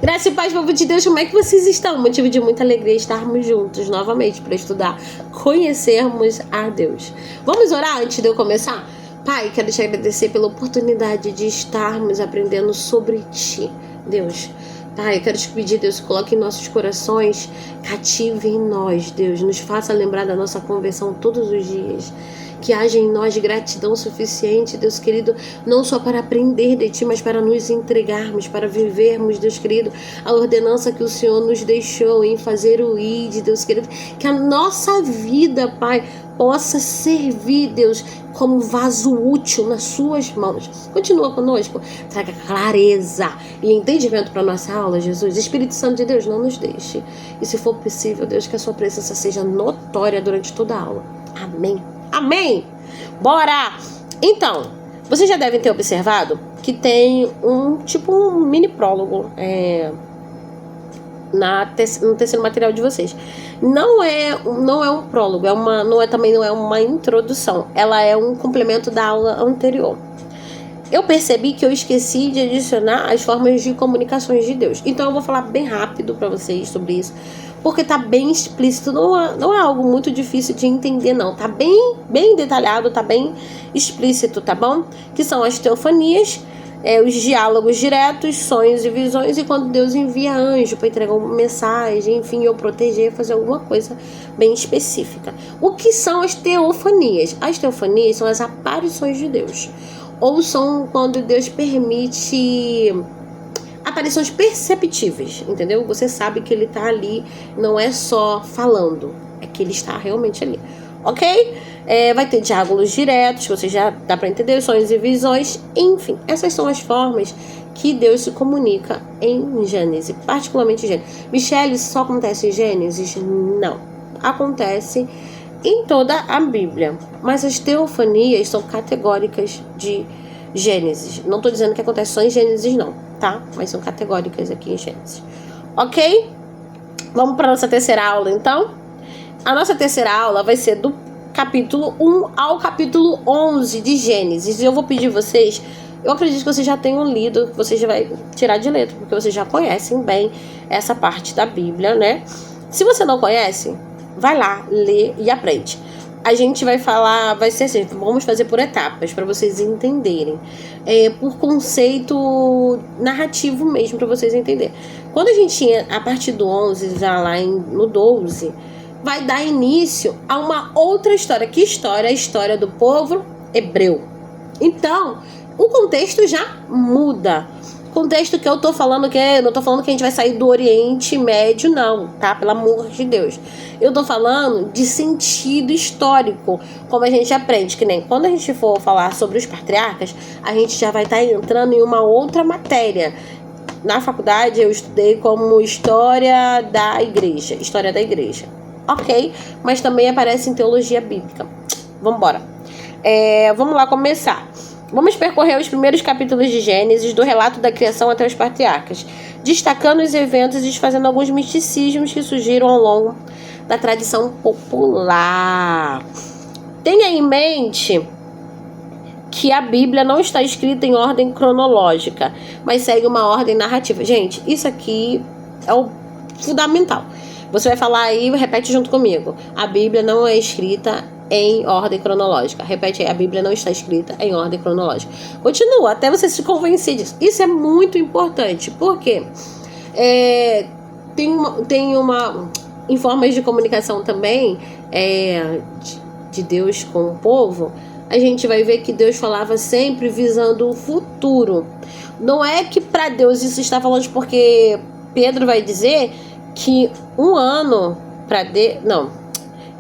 Graça e paz, povo de Deus, como é que vocês estão? Motivo de muita alegria estarmos juntos novamente para estudar, conhecermos a Deus. Vamos orar antes de eu começar? Pai, quero te agradecer pela oportunidade de estarmos aprendendo sobre Ti, Deus. Pai, eu quero te pedir, Deus, coloque em nossos corações, cative em nós, Deus. Nos faça lembrar da nossa conversão todos os dias. Que haja em nós gratidão suficiente, Deus querido, não só para aprender de Ti, mas para nos entregarmos, para vivermos, Deus querido, a ordenança que o Senhor nos deixou em fazer o ID, Deus querido. Que a nossa vida, Pai, possa servir, Deus, como vaso útil nas Suas mãos. Continua conosco, traga clareza e entendimento para a nossa aula, Jesus. Espírito Santo de Deus, não nos deixe. E se for possível, Deus, que a Sua presença seja notória durante toda a aula. Amém. Amém! Bora! Então, vocês já devem ter observado que tem um mini prólogo no terceiro material de vocês. Não é um prólogo, não é uma introdução. Ela é um complemento da aula anterior. Eu percebi que eu esqueci de adicionar as formas de comunicações de Deus. Então eu vou falar bem rápido para vocês sobre isso, porque tá bem explícito, não é algo muito difícil de entender, não. Tá bem detalhado, tá bem explícito, tá bom? Que são as teofanias, os diálogos diretos, sonhos e visões, e quando Deus envia anjo para entregar uma mensagem, enfim, ou proteger, fazer alguma coisa bem específica. O que são as teofanias? As teofanias são as aparições de Deus, ou são quando Deus permite aparições perceptíveis, entendeu? Você sabe que Ele tá ali, não é só falando, é que Ele está realmente ali, ok? Vai ter diálogos diretos, você já dá para entender, sonhos e visões, enfim, essas são as formas que Deus se comunica em Gênesis, particularmente em Gênesis. Michele, isso só acontece em Gênesis? Não, acontece em toda a Bíblia, mas as teofanias são categóricas de Gênesis. Não estou dizendo que acontece só em Gênesis, não, tá? Mas são categóricas aqui em Gênesis, ok? Vamos para a nossa terceira aula, então. A nossa terceira aula vai ser do capítulo 1 ao capítulo 11 de Gênesis. E eu vou pedir vocês, eu acredito que vocês já tenham lido, que vocês já vai tirar de letra, porque vocês já conhecem bem essa parte da Bíblia, né? Se você não conhece, vai lá, lê e aprende. A gente vai falar, vai ser assim, vamos fazer por etapas para vocês entenderem, por conceito narrativo mesmo, para vocês entenderem. Quando a gente tinha a partir do 11, já lá no 12, vai dar início a uma outra história. Que história? A história do povo hebreu. Então, o contexto já muda. Contexto que eu tô falando eu não tô falando que a gente vai sair do Oriente Médio, não, tá? Pelo amor de Deus. Eu tô falando de sentido histórico, como a gente aprende, que nem quando a gente for falar sobre os patriarcas, a gente já vai estar entrando em uma outra matéria. Na faculdade eu estudei como História da Igreja, ok? Mas também aparece em Teologia Bíblica. Vamos embora. Vamos lá começar. Vamos percorrer os primeiros capítulos de Gênesis, do relato da criação até os patriarcas, destacando os eventos e desfazendo alguns misticismos que surgiram ao longo da tradição popular. Tenha em mente que a Bíblia não está escrita em ordem cronológica, mas segue uma ordem narrativa. Gente, isso aqui é o fundamental. Você vai falar aí e repete junto comigo. A Bíblia não é escrita em ordem cronológica. Repete aí, a Bíblia não está escrita em ordem cronológica. Continua, até você se convencer disso. Isso é muito importante, porque em formas de comunicação também, de Deus com o povo, a gente vai ver que Deus falava sempre visando o futuro. Não é que para Deus isso está falando, porque Pedro vai dizer que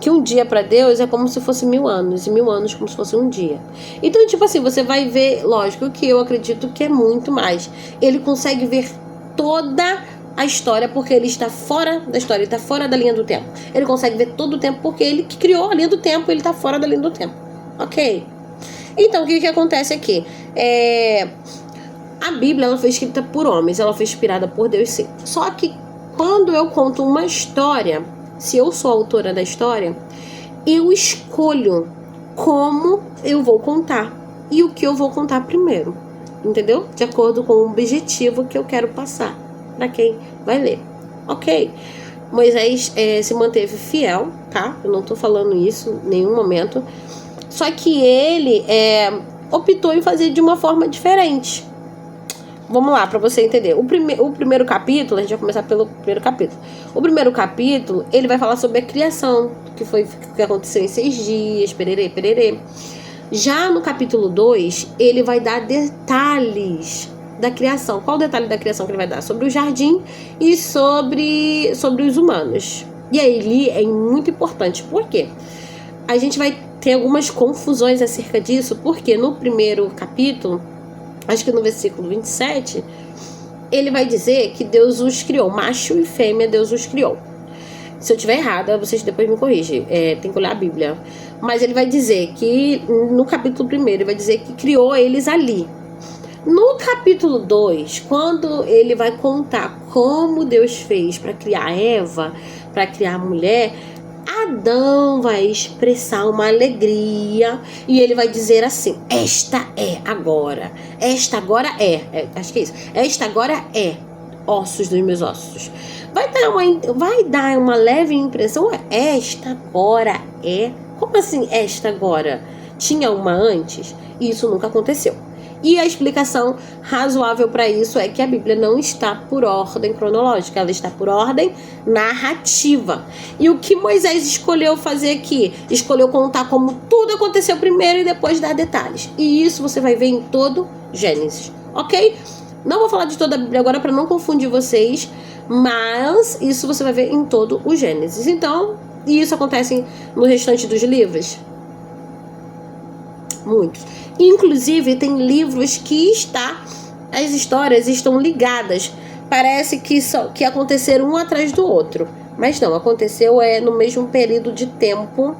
que um dia para Deus é como se fosse 1000 anos, e 1000 anos como se fosse um dia. Então, tipo assim, você vai ver, lógico que eu acredito que é muito mais. Ele consegue ver toda a história, porque ele está fora da história, ele está fora da linha do tempo. Ele consegue ver todo o tempo, porque ele que criou a linha do tempo, ele está fora da linha do tempo. Ok? Então, o que acontece aqui? A Bíblia, ela foi escrita por homens, ela foi inspirada por Deus, sim. Só que quando eu conto uma história, se eu sou a autora da história, eu escolho como eu vou contar e o que eu vou contar primeiro, entendeu? De acordo com o objetivo que eu quero passar. para quem vai ler. Ok? Moisés se manteve fiel, tá? Eu não tô falando isso em nenhum momento. Só que ele optou em fazer de uma forma diferente. Vamos lá, para você entender. O primeiro capítulo, a gente vai começar pelo primeiro capítulo. O primeiro capítulo, ele vai falar sobre a criação, que aconteceu em 6 dias, pererê, pererê. Já no capítulo 2, ele vai dar detalhes da criação. Qual o detalhe da criação que ele vai dar? Sobre o jardim e sobre os humanos. E aí é muito importante. Por quê? A gente vai ter algumas confusões acerca disso, porque no primeiro capítulo, acho que no versículo 27, ele vai dizer que Deus os criou, macho e fêmea, Deus os criou. Se eu estiver errada, vocês depois me corrigem, tem que olhar a Bíblia. Mas ele vai dizer que, no capítulo 1, ele vai dizer que criou eles ali. No capítulo 2, quando ele vai contar como Deus fez para criar Eva, para criar a mulher, Adão vai expressar uma alegria e ele vai dizer assim: esta agora acho que é isso, esta agora é ossos dos meus ossos. Vai dar uma leve impressão, esta agora é. Como assim esta agora? Tinha uma antes? Isso nunca aconteceu. E a explicação razoável para isso é que a Bíblia não está por ordem cronológica, ela está por ordem narrativa. E o que Moisés escolheu fazer aqui? Escolheu contar como tudo aconteceu primeiro e depois dar detalhes. E isso você vai ver em todo Gênesis, ok? Não vou falar de toda a Bíblia agora para não confundir vocês, mas isso você vai ver em todo o Gênesis. Então, e isso acontece no restante dos livros? Muitos. Inclusive, tem livros que as histórias estão ligadas. Parece que aconteceram um atrás do outro. Mas não, aconteceu no mesmo período de tempo.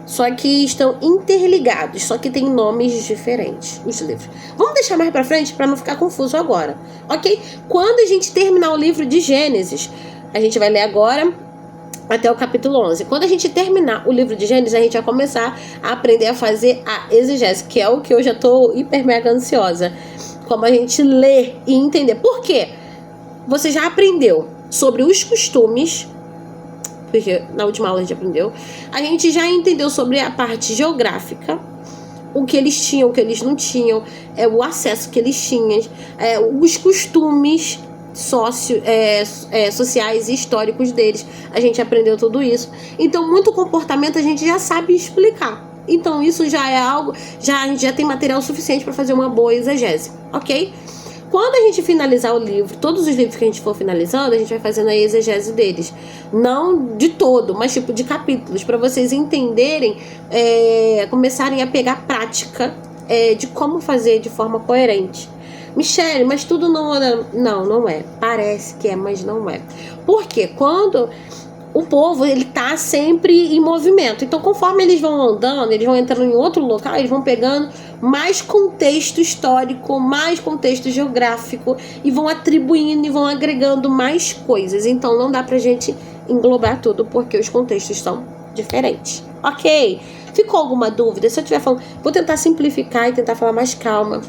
Só que estão interligados. Só que tem nomes diferentes, os livros. Vamos deixar mais pra frente para não ficar confuso agora. Ok? Quando a gente terminar o livro de Gênesis, a gente vai ler agora até o capítulo 11. Quando a gente terminar o livro de Gênesis, a gente vai começar a aprender a fazer a exegese, que é o que eu já tô hiper mega ansiosa. Como a gente lê e entender. Por quê? Você já aprendeu sobre os costumes, porque na última aula a gente aprendeu. A gente já entendeu sobre a parte geográfica, o que eles tinham, o que eles não tinham, o acesso que eles tinham, os costumes sociais e históricos deles. A gente aprendeu tudo isso. Então, muito comportamento a gente já sabe explicar. Então, isso já é algo, a gente já tem material suficiente para fazer uma boa exegese, ok? Quando a gente finalizar o livro, todos os livros que a gente for finalizando, a gente vai fazendo a exegese deles. Não de todo, mas tipo de capítulos, para vocês entenderem, começarem a pegar prática de como fazer de forma coerente. Michele, mas tudo não é. Parece que é, mas não é. Porque quando o povo, ele tá sempre em movimento. Então, conforme eles vão andando, eles vão entrando em outro local, eles vão pegando mais contexto histórico, mais contexto geográfico e vão atribuindo e vão agregando mais coisas. Então, não dá pra gente englobar tudo porque os contextos são diferentes. Ok? Ficou alguma dúvida? Se eu estiver falando, vou tentar simplificar e tentar falar mais calma.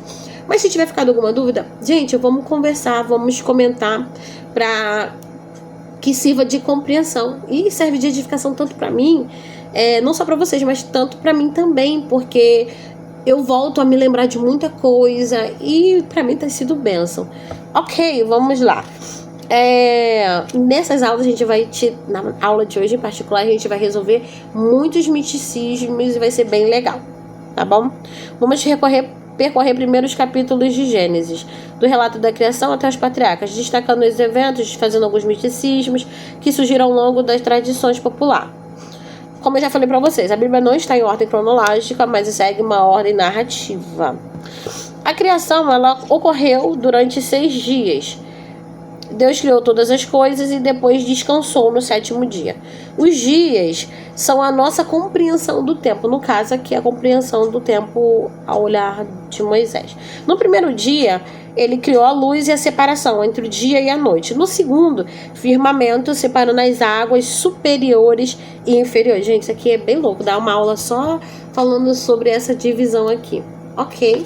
Mas se tiver ficado alguma dúvida, gente, vamos conversar, vamos comentar para que sirva de compreensão e serve de edificação tanto para mim, não só para vocês, mas tanto para mim também, porque eu volto a me lembrar de muita coisa e para mim tem sido bênção. Ok, vamos lá. Nessas aulas a gente vai na aula de hoje em particular, a gente vai resolver muitos misticismos e vai ser bem legal, tá bom? Vamos percorrer primeiro os capítulos de Gênesis, do relato da criação até os patriarcas, destacando os eventos, fazendo alguns misticismos que surgiram ao longo das tradições populares. Como eu já falei para vocês, a Bíblia não está em ordem cronológica, mas segue uma ordem narrativa. A criação, ela ocorreu durante 6 dias. Deus criou todas as coisas e depois descansou no 7º dia. Os dias são a nossa compreensão do tempo. No caso aqui, a compreensão do tempo ao olhar de Moisés. No primeiro dia, ele criou a luz e a separação entre o dia e a noite. No segundo, firmamento, separando as águas superiores e inferiores. Gente, isso aqui é bem louco. Dá uma aula só falando sobre essa divisão aqui. Ok.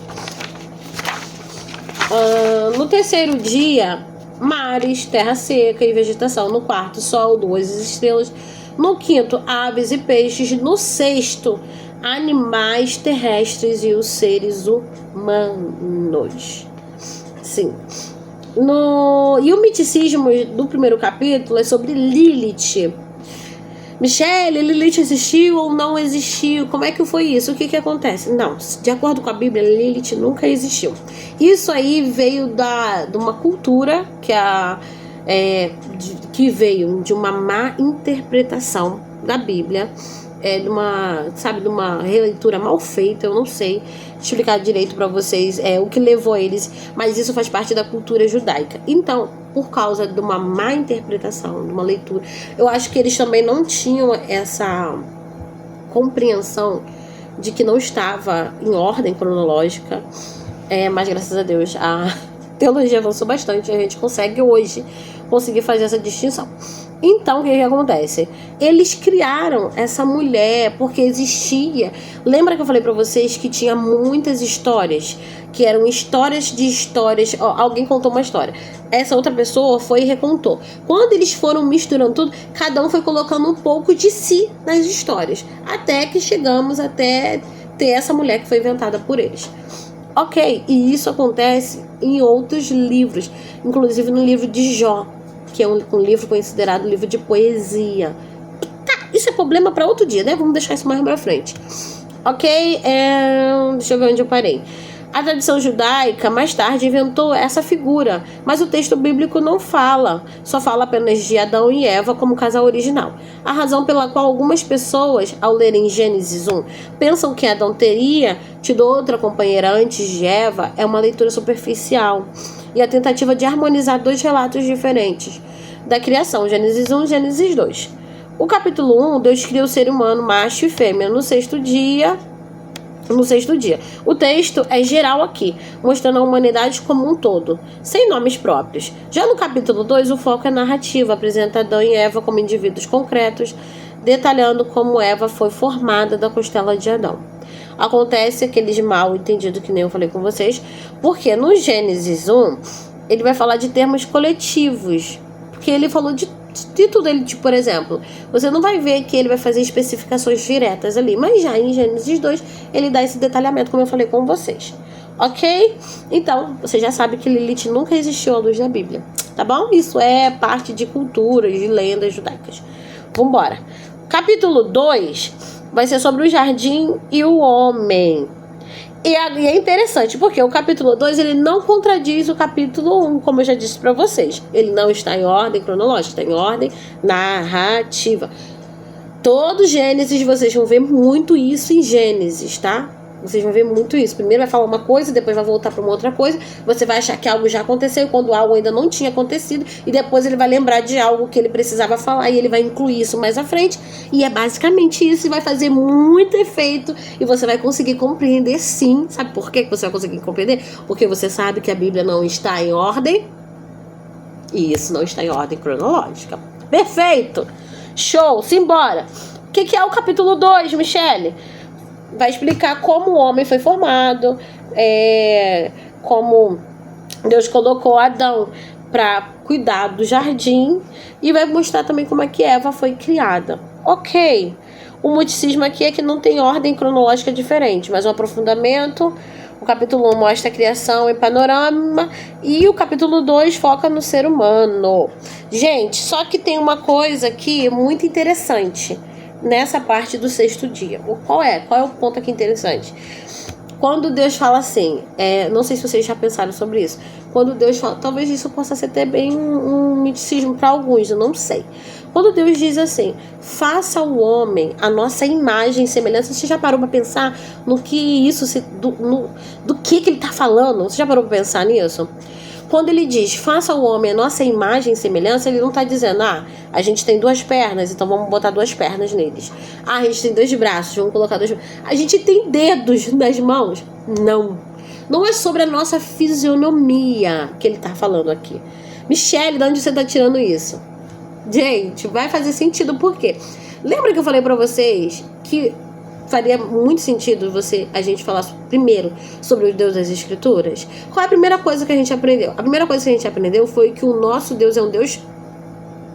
No terceiro dia, mares, terra seca e vegetação. No quarto, sol, duas estrelas. No quinto, aves e peixes. No sexto, animais terrestres e os seres humanos. Sim. E o miticismo do primeiro capítulo é sobre Lilith. Michele, Lilith existiu ou não existiu? Como é que foi isso? O que acontece? Não, de acordo com a Bíblia, Lilith nunca existiu. Isso aí veio de uma cultura que veio de uma má interpretação da Bíblia, de uma releitura mal feita. Eu não sei explicar direito para vocês o que levou eles, mas isso faz parte da cultura judaica. Então, por causa de uma má interpretação, de uma leitura, eu acho que eles também não tinham essa compreensão de que não estava em ordem cronológica, mas graças a Deus a teologia avançou bastante e a gente consegue hoje fazer essa distinção. Então, o que acontece? Eles criaram essa mulher porque existia. Lembra que eu falei pra vocês que tinha muitas histórias, que eram histórias de histórias. Alguém contou uma história, essa outra pessoa foi e recontou. Quando eles foram misturando tudo, cada um foi colocando um pouco de si nas histórias, até que chegamos até ter essa mulher que foi inventada por eles. Ok, e isso acontece em outros livros, inclusive no livro de Jó, que é um livro considerado livro de poesia. Tá, isso é problema para outro dia, né? Vamos deixar isso mais pra frente. Ok, deixa eu ver onde eu parei. A tradição judaica, mais tarde, inventou essa figura, mas o texto bíblico não fala, só fala apenas de Adão e Eva como casal original. A razão pela qual algumas pessoas, ao lerem Gênesis 1, pensam que Adão teria tido outra companheira antes de Eva é uma leitura superficial e a tentativa de harmonizar dois relatos diferentes da criação, Gênesis 1 e Gênesis 2. O capítulo 1, Deus cria o ser humano, macho e fêmea, no sexto dia. O texto é geral aqui, mostrando a humanidade como um todo, sem nomes próprios. Já no capítulo 2, o foco é narrativo, apresenta Adão e Eva como indivíduos concretos, detalhando como Eva foi formada da costela de Adão. Acontece aqueles mal entendidos que nem eu falei com vocês, porque no Gênesis 1, ele vai falar de termos coletivos, porque ele falou de tudo. Ele, tipo, por exemplo, você não vai ver que ele vai fazer especificações diretas ali, mas já em Gênesis 2 ele dá esse detalhamento, como eu falei com vocês, ok? Então, você já sabe que Lilith nunca existiu à luz da Bíblia, tá bom? Isso é parte de culturas, de lendas judaicas. Vambora. Capítulo 2 vai ser sobre o jardim e o homem. E é interessante, porque o capítulo 2, ele não contradiz o capítulo 1, como eu já disse pra vocês. Ele não está em ordem cronológica, está em ordem narrativa. Todo Gênesis, vocês vão ver muito isso em Gênesis, tá? Vocês vão ver muito isso. Primeiro vai falar uma coisa, depois vai voltar para uma outra coisa. Você vai achar que algo já aconteceu quando algo ainda não tinha acontecido. E depois ele vai lembrar de algo que ele precisava falar e ele vai incluir isso mais à frente. E é basicamente isso. E vai fazer muito efeito. E você vai conseguir compreender, sim. Sabe por que você vai conseguir compreender? Porque você sabe que a Bíblia não está em ordem. E isso não está em ordem cronológica. Perfeito! Show! Simbora! O que é o capítulo 2, Michele? Vai explicar como o homem foi formado, como Deus colocou Adão para cuidar do jardim, e vai mostrar também como é que Eva foi criada. Ok, o muticismo aqui é que não tem ordem cronológica diferente, mas um aprofundamento. O capítulo 1 mostra a criação em panorama e o capítulo 2 foca no ser humano. Gente, só que tem uma coisa aqui muito interessante nessa parte do sexto dia. Qual é o ponto aqui interessante? Quando Deus fala assim, não sei se vocês já pensaram sobre isso. Quando Deus fala, talvez isso possa ser até bem um miticismo para alguns, eu não sei. Quando Deus diz assim, faça o homem a nossa imagem e semelhança, você já parou para pensar no que isso, do que ele está falando? Você já parou para pensar nisso? Quando ele diz, faça o homem a nossa imagem e semelhança, ele não está dizendo, a gente tem 2 pernas, então vamos botar 2 pernas neles. A gente tem 2 braços, vamos colocar 2... A gente tem dedos nas mãos? Não. Não é sobre a nossa fisionomia que ele está falando aqui. Michele, de onde você está tirando isso? Gente, vai fazer sentido, por quê? Lembra que eu falei para vocês que faria muito sentido a gente falar primeiro sobre o Deus das Escrituras. Qual é a primeira coisa que a gente aprendeu? A primeira coisa que a gente aprendeu foi que o nosso Deus é um Deus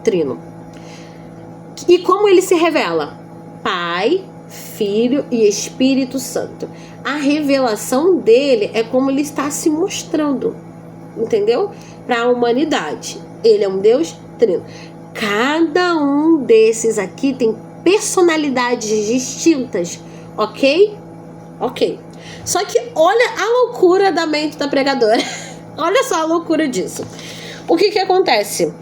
trino. E como ele se revela? Pai, Filho e Espírito Santo. A revelação dele é como ele está se mostrando, entendeu? Para a humanidade. Ele é um Deus trino. Cada um desses aqui tem personalidades distintas, ok? Ok. Só que olha a loucura da mente da pregadora. Olha só a loucura disso. O que acontece?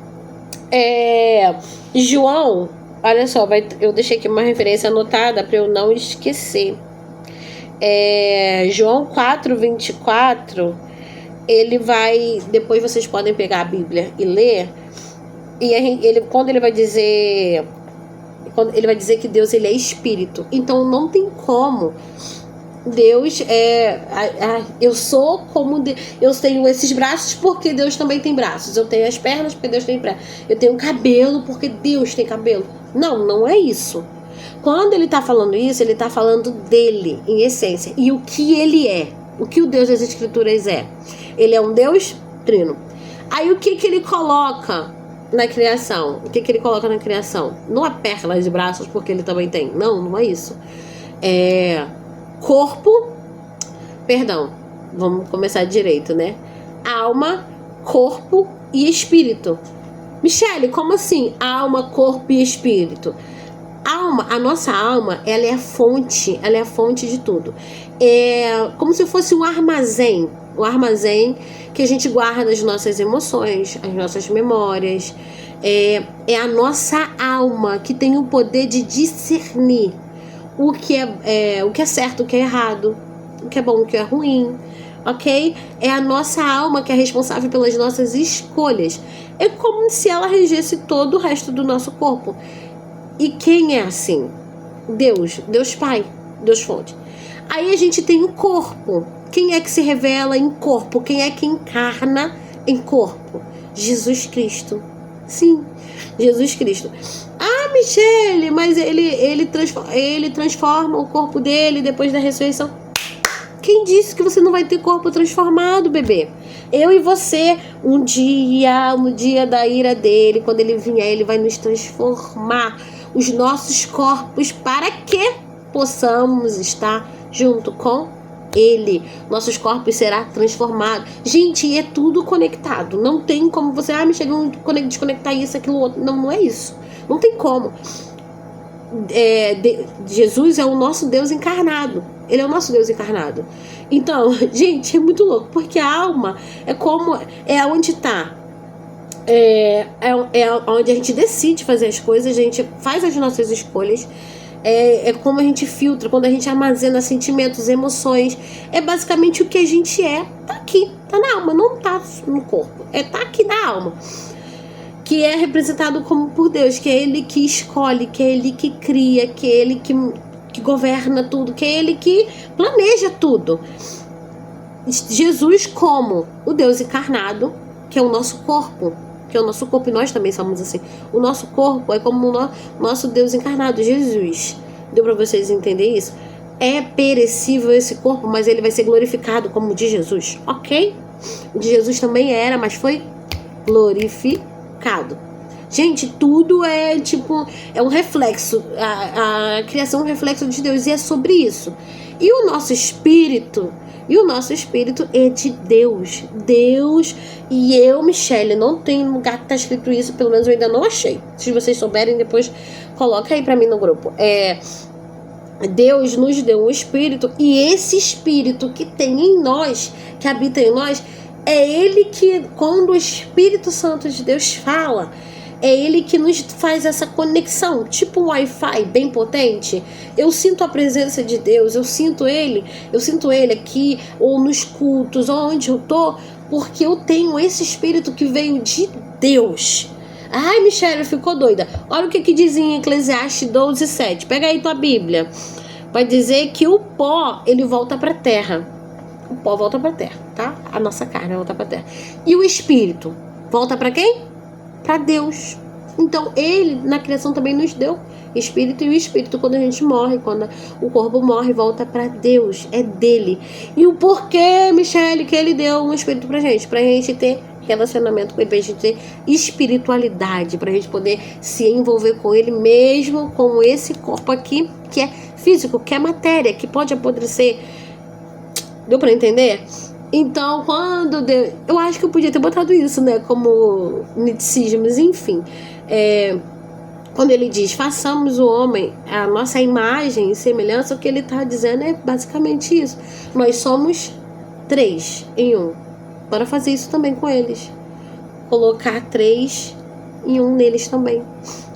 João, olha só, eu deixei aqui uma referência anotada para eu não esquecer. João 4:24, ele vai, depois vocês podem pegar a Bíblia e ler, e quando ele vai dizer que Deus ele é espírito, então não tem como Deus eu sou como eu tenho esses braços porque Deus também tem braços, eu tenho as pernas porque Deus tem pernas, eu tenho cabelo porque Deus tem cabelo. Não é isso. Quando ele está falando isso, ele está falando dele em essência, e o que ele é, o que o Deus das Escrituras é. Ele é um Deus trino. Aí o que ele coloca na criação? O que ele coloca na criação? Não é pernas de braços porque ele também tem. Não é isso. Corpo, perdão, vamos começar direito, né? Alma, corpo e espírito. Michele, como assim? Alma, corpo e espírito. A nossa alma, ela é a fonte de tudo. É como se fosse um armazém que a gente guarda as nossas emoções, as nossas memórias. É a nossa alma que tem o poder de discernir o que é certo, o que é errado, o que é bom, o que é ruim, ok? É a nossa alma que é responsável pelas nossas escolhas. É como se ela regesse todo o resto do nosso corpo. E quem é assim? Deus Pai, Deus Fonte. Aí a gente tem o corpo. Quem é que se revela em corpo? Quem é que encarna em corpo? Jesus Cristo. Sim, Jesus Cristo. Michele, mas ele transforma o corpo dele depois da ressurreição. Quem disse que você não vai ter corpo transformado, bebê? Eu e você, no dia da ira dele, quando ele vier, ele vai nos transformar os nossos corpos para que possamos estar junto com ele. Nossos corpos serão transformados. Gente, é tudo conectado. Não tem como você, me chegou desconectar isso, aquilo, outro. Não é isso. Não tem como. Jesus é o nosso Deus encarnado. Ele é o nosso Deus encarnado. Então, gente, é muito louco, porque a alma é onde está. É onde a gente decide fazer as coisas, a gente faz as nossas escolhas. É como a gente filtra, quando a gente armazena sentimentos, emoções. É basicamente o que a gente tá aqui, tá na alma, não tá no corpo. Tá aqui na alma. Que é representado como por Deus, que é Ele que escolhe, que é Ele que cria, que é Ele que governa tudo, que é Ele que planeja tudo. Jesus como o Deus encarnado, que é o nosso corpo, e nós também somos assim. O nosso corpo é como o nosso Deus encarnado, Jesus. Deu para vocês entenderem isso? É perecível esse corpo, mas ele vai ser glorificado como o de Jesus, ok? O de Jesus também era, mas foi glorificado. Gente, tudo é um reflexo. A criação é um reflexo de Deus, e é sobre isso. E o nosso espírito é de Deus. E eu, Michele, não tem lugar que tá escrito isso, pelo menos eu ainda não achei. Se vocês souberem, depois coloca aí pra mim no grupo. Deus nos deu um espírito, e esse espírito que tem em nós, que habita em nós, é ele que, quando o Espírito Santo de Deus fala, é ele que nos faz essa conexão, tipo um Wi-Fi bem potente. Eu sinto a presença de Deus, eu sinto ele aqui, ou nos cultos, ou onde eu tô, porque eu tenho esse Espírito que veio de Deus. Ai, Michele, ficou doida. Olha o que diz em Eclesiastes 12:7. Pega aí tua Bíblia. Vai dizer que o pó, ele volta pra terra. O pó volta pra terra, tá? A nossa carne volta pra terra. E o espírito volta pra quem? Pra Deus. Então ele na criação também nos deu espírito, e o espírito, quando a gente morre, quando o corpo morre, volta para Deus, é dele. E o porquê, Michele, que ele deu um espírito pra gente ter relacionamento com ele, pra gente ter espiritualidade, pra gente poder se envolver com ele, mesmo com esse corpo aqui, que é físico, que é matéria, que pode apodrecer. Deu pra entender? Então, eu acho que eu podia ter botado isso, né, como misticismos, enfim. Quando ele diz, façamos o homem a nossa imagem e semelhança, o que ele está dizendo é basicamente isso. Nós somos 3 em 1. Bora fazer isso também com eles. Colocar 3 em 1 neles também.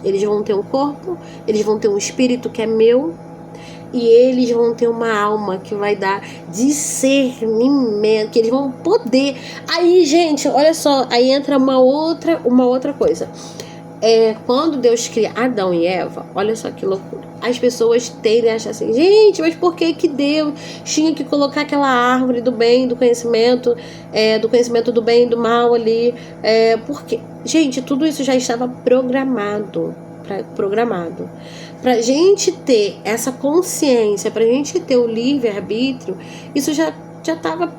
Eles vão ter um corpo, eles vão ter um espírito que é meu, e eles vão ter uma alma que vai dar discernimento, que eles vão poder. Aí, gente, olha só, aí entra uma outra coisa. Quando Deus cria Adão e Eva, olha só que loucura. As pessoas tendem a achar assim, gente, mas por que Deus tinha que colocar aquela árvore do bem, do conhecimento do bem e do mal ali? Porque, gente, tudo isso já estava programado. Pra gente ter essa consciência, pra gente ter o livre-arbítrio, isso já estava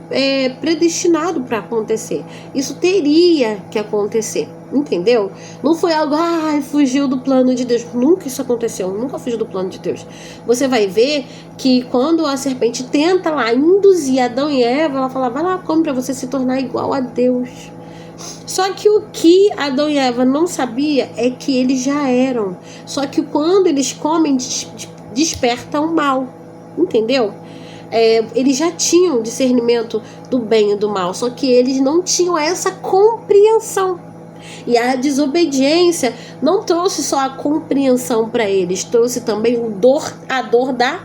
predestinado para acontecer. Isso teria que acontecer, entendeu? Não foi algo, fugiu do plano de Deus. Nunca isso aconteceu, nunca fugiu do plano de Deus. Você vai ver que quando a serpente tenta lá induzir Adão e Eva, ela fala, vai lá, come para você se tornar igual a Deus. Só que o que Adão e Eva não sabia é que eles já eram. Só que quando eles comem, desperta o mal, entendeu? Eles já tinham discernimento do bem e do mal, só que eles não tinham essa compreensão. E a desobediência não trouxe só a compreensão para eles, trouxe também a dor da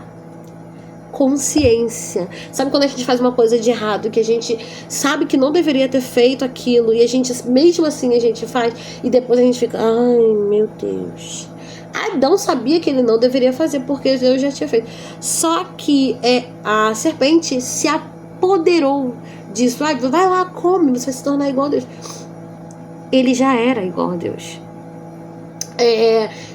consciência. Sabe quando a gente faz uma coisa de errado, que a gente sabe que não deveria ter feito aquilo, e a gente, mesmo assim, a gente faz, e depois a gente fica, ai meu Deus. Adão sabia que ele não deveria fazer, porque Deus já tinha feito. Só que a serpente se apoderou disso. Vai lá, come, você vai se tornar igual a Deus. Ele já era igual a Deus.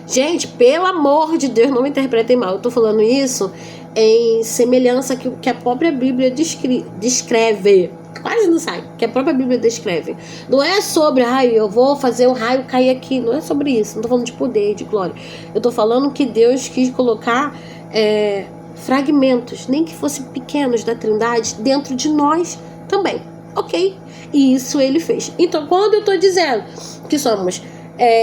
Gente, pelo amor de Deus, não me interpretem mal. Eu tô falando isso em semelhança que a própria Bíblia descreve. Quase não sai, que a própria Bíblia descreve. Não é sobre, eu vou fazer o raio cair aqui. Não é sobre isso. Não tô falando de poder, de glória. Eu tô falando que Deus quis colocar fragmentos, nem que fossem pequenos, da Trindade dentro de nós também. Ok? E isso ele fez. Então, quando eu tô dizendo que somos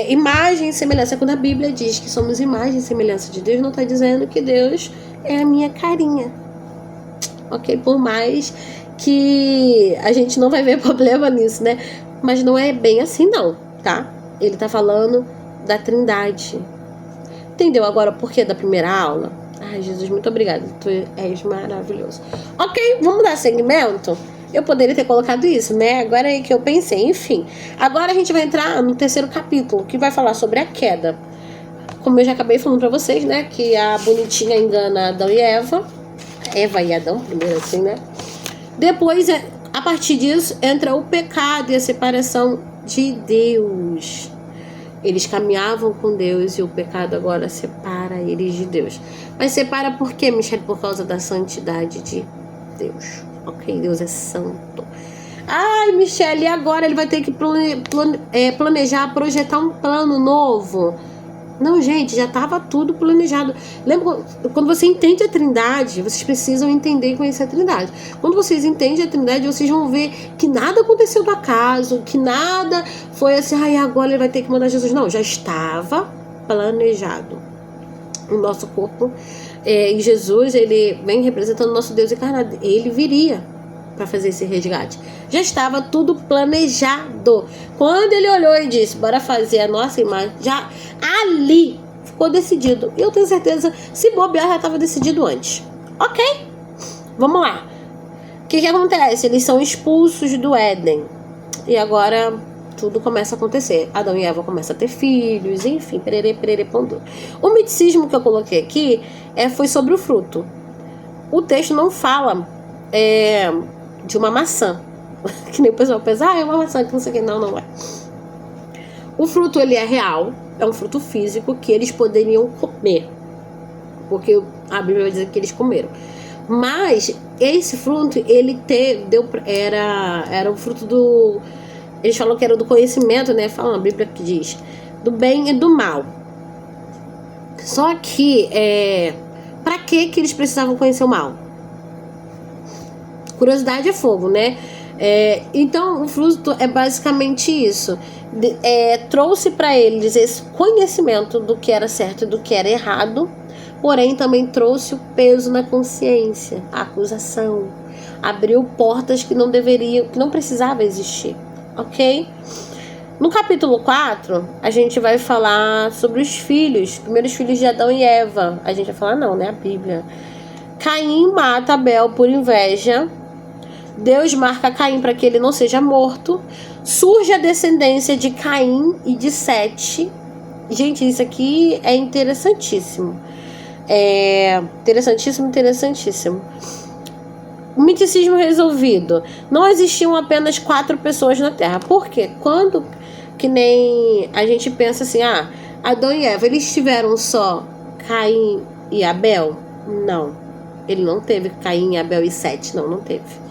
imagem e semelhança, quando a Bíblia diz que somos imagem e semelhança de Deus, não tá dizendo que Deus é a minha carinha. Ok? Por mais que a gente não vai ver problema nisso, né? Mas não é bem assim não, tá? Ele tá falando da Trindade. Entendeu agora o porquê da primeira aula? Ai, Jesus, muito obrigada. Tu és maravilhoso. Ok, vamos dar segmento? Eu poderia ter colocado isso, né? Agora é que eu pensei, enfim. Agora a gente vai entrar no terceiro capítulo, que vai falar sobre a queda. Como eu já acabei falando pra vocês, né? Que a bonitinha engana Adão e Eva. Eva e Adão, primeiro assim, né? Depois, a partir disso, entra o pecado e a separação de Deus. Eles caminhavam com Deus e o pecado agora separa eles de Deus. Mas separa por quê, Michele? Por causa da santidade de Deus. Ok, Deus é santo. Ai, Michele, e agora ele vai ter que planejar, projetar um plano novo? Não, gente, já estava tudo planejado. Lembra, quando você entende a Trindade, vocês precisam entender e conhecer a Trindade. Quando vocês entendem a Trindade, vocês vão ver que nada aconteceu do acaso, que nada foi assim, agora ele vai ter que mandar Jesus. Não, já estava planejado. O nosso corpo, e Jesus, ele vem representando o nosso Deus encarnado. Ele viria para fazer esse resgate. Já estava tudo planejado. Quando ele olhou e disse, bora fazer a nossa imagem, já ali ficou decidido. E eu tenho certeza, se bobear, já estava decidido antes. Ok? Vamos lá. O que acontece? Eles são expulsos do Éden. E agora tudo começa a acontecer. Adão e Eva começam a ter filhos, enfim, pererê, pondô. O miticismo que eu coloquei aqui foi sobre o fruto. O texto não fala de uma maçã. Que nem o pessoal pensa, é uma maçã, que não sei o que. Não é. O fruto, ele é real, é um fruto físico que eles poderiam comer, porque a Bíblia vai dizer que eles comeram. Mas esse fruto, ele era o fruto do... Eles falam que era do conhecimento, né? Fala a Bíblia que diz do bem e do mal. Só que, pra que eles precisavam conhecer o mal? Curiosidade é fogo, né? Então, o fruto é basicamente isso. Trouxe para eles esse conhecimento do que era certo e do que era errado, porém também trouxe o peso na consciência, a acusação. Abriu portas que não precisava existir, ok? No capítulo 4, a gente vai falar sobre os primeiros filhos de Adão e Eva. A gente vai falar não, né? A Bíblia. Caim mata Abel por inveja. Deus marca Caim para que ele não seja morto. Surge a descendência de Caim e de Sete. Gente, isso aqui é interessantíssimo. Interessantíssimo. O miticismo resolvido. Não existiam apenas 4 pessoas na Terra. Por quê? Quando, que nem a gente pensa assim, Adão e Eva, eles tiveram só Caim e Abel? Não. Ele não teve Caim, Abel e Sete. Não teve.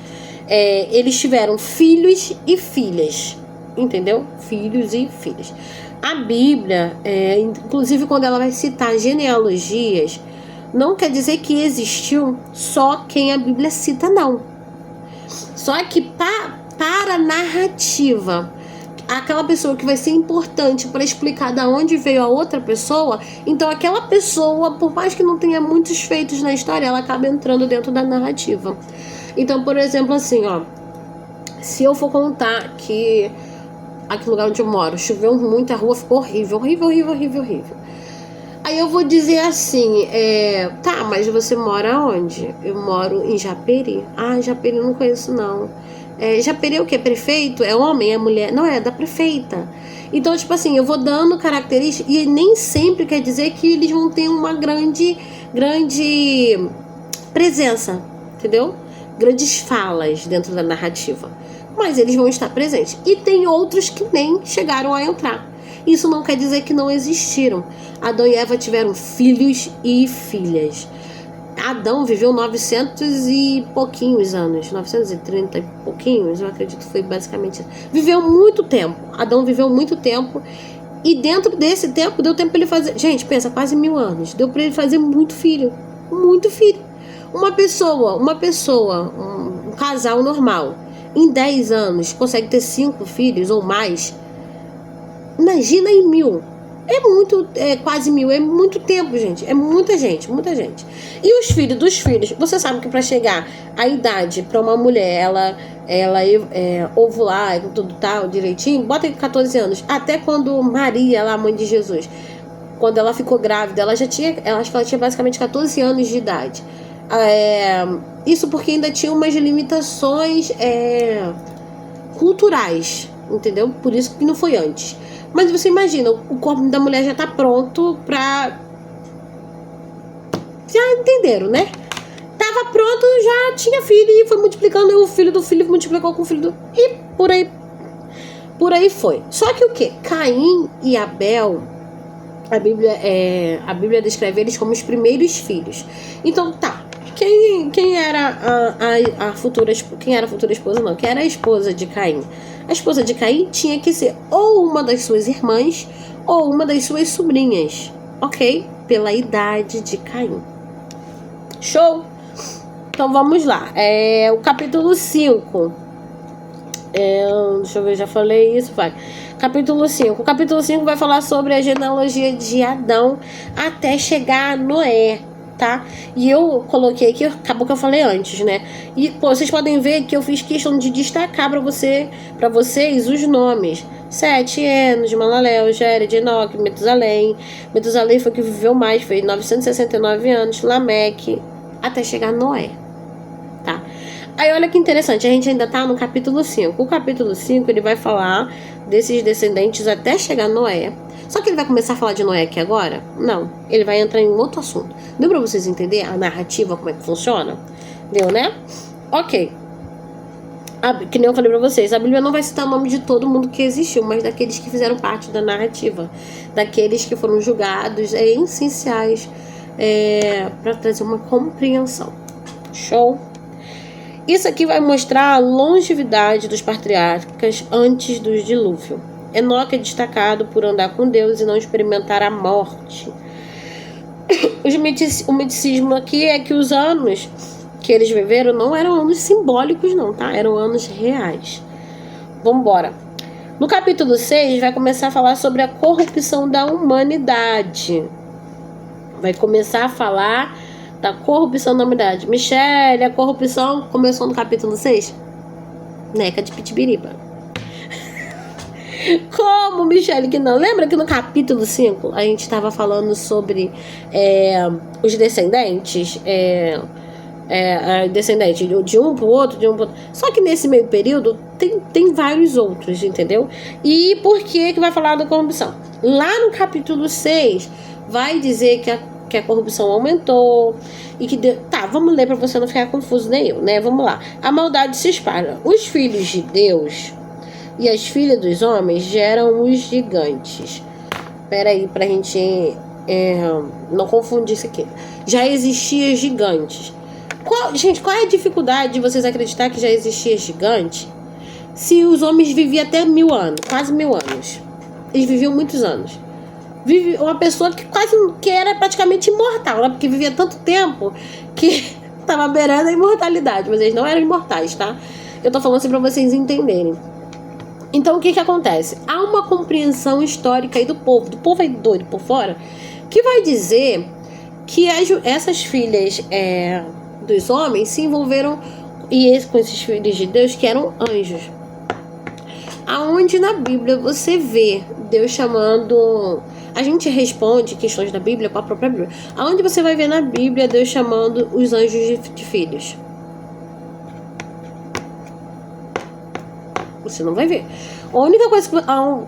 Eles tiveram filhos e filhas, entendeu? Filhos e filhas. A Bíblia, inclusive quando ela vai citar genealogias, não quer dizer que existiu só quem a Bíblia cita, não. Só que para a narrativa, aquela pessoa que vai ser importante para explicar de onde veio a outra pessoa, então aquela pessoa, por mais que não tenha muitos feitos na história, ela acaba entrando dentro da narrativa. Então, por exemplo, assim, se eu for contar que aqui no lugar onde eu moro choveu muito, a rua ficou horrível. Aí eu vou dizer assim, tá, mas você mora onde? Eu moro em Japeri. Japeri eu não conheço, não. Japeri é o quê? Prefeito? É homem? É mulher? Não, é da prefeita. Então, tipo assim, eu vou dando características e nem sempre quer dizer que eles vão ter uma grande presença, entendeu? Grandes falas dentro da narrativa, mas eles vão estar presentes. E tem outros que nem chegaram a entrar. Isso não quer dizer que não existiram. Adão e Eva tiveram filhos e filhas. Adão viveu 900 e pouquinhos anos, 930 e pouquinhos, eu acredito que foi basicamente isso. Viveu muito tempo. Adão viveu muito tempo. E dentro desse tempo, deu tempo para ele fazer... Gente, pensa, quase 1000 anos. Deu para ele fazer muito filho. Muito filho. Uma pessoa, um casal normal, em 10 anos, consegue ter 5 filhos ou mais. Imagina em 1000. Quase 1000, é muito tempo, gente. É muita gente. E os filhos dos filhos, você sabe que para chegar à idade para uma mulher, ela ovular e tudo tal, direitinho, bota em 14 anos. Até quando Maria, lá, a mãe de Jesus, quando ela ficou grávida, acho que ela tinha basicamente 14 anos de idade. Isso porque ainda tinha umas limitações culturais, entendeu? Por isso que não foi antes. Mas você imagina, o corpo da mulher já tá pronto pra... Já entenderam, né? Tava pronto, já tinha filho e foi multiplicando, e o filho do filho multiplicou com o filho do... E por aí foi. Só que o quê? Caim e Abel, a Bíblia descreve eles como os primeiros filhos. Então tá, quem era a futura esposa? Não, quem era a esposa de Caim? A esposa de Caim tinha que ser ou uma das suas irmãs ou uma das suas sobrinhas, ok? Pela idade de Caim. Show? Então vamos lá. O capítulo 5. Deixa eu ver, já falei isso, vai. Capítulo 5. O capítulo 5 vai falar sobre a genealogia de Adão até chegar a Noé, tá? E eu coloquei aqui, acabou que eu falei antes, né? E vocês podem ver que eu fiz questão de destacar para vocês os nomes: Sete, Enos, Malalel, Jared, Enoque, Metusalém. Metusalém foi o que viveu mais, fez 969 anos. Lameque, até chegar a Noé, tá? Aí olha que interessante, a gente ainda tá no capítulo 5. O capítulo 5 ele vai falar desses descendentes até chegar a Noé. Só que ele vai começar a falar de Noé aqui agora? Não, ele vai entrar em um outro assunto. Deu pra vocês entenderem a narrativa, como é que funciona? Deu, né? Ok. Que nem eu falei pra vocês, a Bíblia não vai citar o nome de todo mundo que existiu, mas daqueles que fizeram parte da narrativa, daqueles que foram julgados, essenciais para trazer uma compreensão. Show? Isso aqui vai mostrar a longevidade dos patriarcas antes do dilúvio. Enoque é destacado por andar com Deus e não experimentar a morte. O misticismo aqui é que os anos que eles viveram não eram anos simbólicos não, tá? Eram anos reais. Vambora. No capítulo 6 vai começar a falar sobre a corrupção da humanidade. Vai começar a falar da corrupção da humanidade. Michele, a corrupção começou no capítulo 6? Neca de pitibiriba. Como, Michele, que não? Lembra que no capítulo 5 a gente estava falando sobre os descendentes? Descendente de um para o outro, Só que nesse meio período tem vários outros, entendeu? E por que vai falar da corrupção? Lá no capítulo 6 vai dizer que a corrupção aumentou e que vamos ler para você não ficar confuso nem eu, né? Vamos lá. A maldade se espalha. Os filhos de Deus e as filhas dos homens geram os gigantes. Espera aí pra gente não confundir isso aqui. Já existia gigantes. Qual é a dificuldade de vocês acreditar que já existia gigante se os homens viviam até 1000 anos, quase 1000 anos? Eles viviam muitos anos. Vive uma pessoa que era praticamente imortal, né? Porque vivia tanto tempo que tava beirando a imortalidade, mas eles não eram imortais, tá? Eu tô falando assim pra vocês entenderem. Então o que acontece? Há uma compreensão histórica aí do povo aí doido por fora, que vai dizer que essas filhas dos homens se envolveram com esses filhos de Deus que eram anjos. Aonde na Bíblia você vê Deus chamando... A gente responde questões da Bíblia com a própria Bíblia. Aonde você vai ver na Bíblia Deus chamando os anjos de filhos? Você não vai ver. A única coisa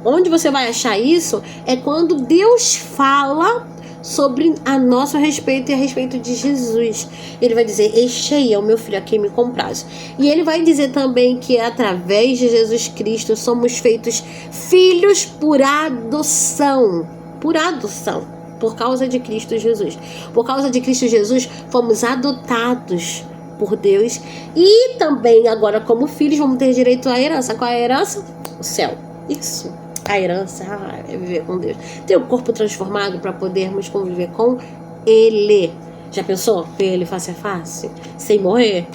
onde você vai achar isso é quando Deus fala sobre a nosso respeito e a respeito de Jesus. Ele vai dizer: este aí é o meu filho a quem me compraz. E ele vai dizer também que através de Jesus Cristo somos feitos filhos por adoção. Por adoção. Por causa de Cristo Jesus. Por causa de Cristo Jesus fomos adotados por Deus. E também agora como filhos vamos ter direito à herança. Qual é a herança? O céu. Isso. A herança é viver com Deus. Ter o corpo transformado para podermos conviver com Ele. Já pensou? Ver Ele face a face? Sem morrer?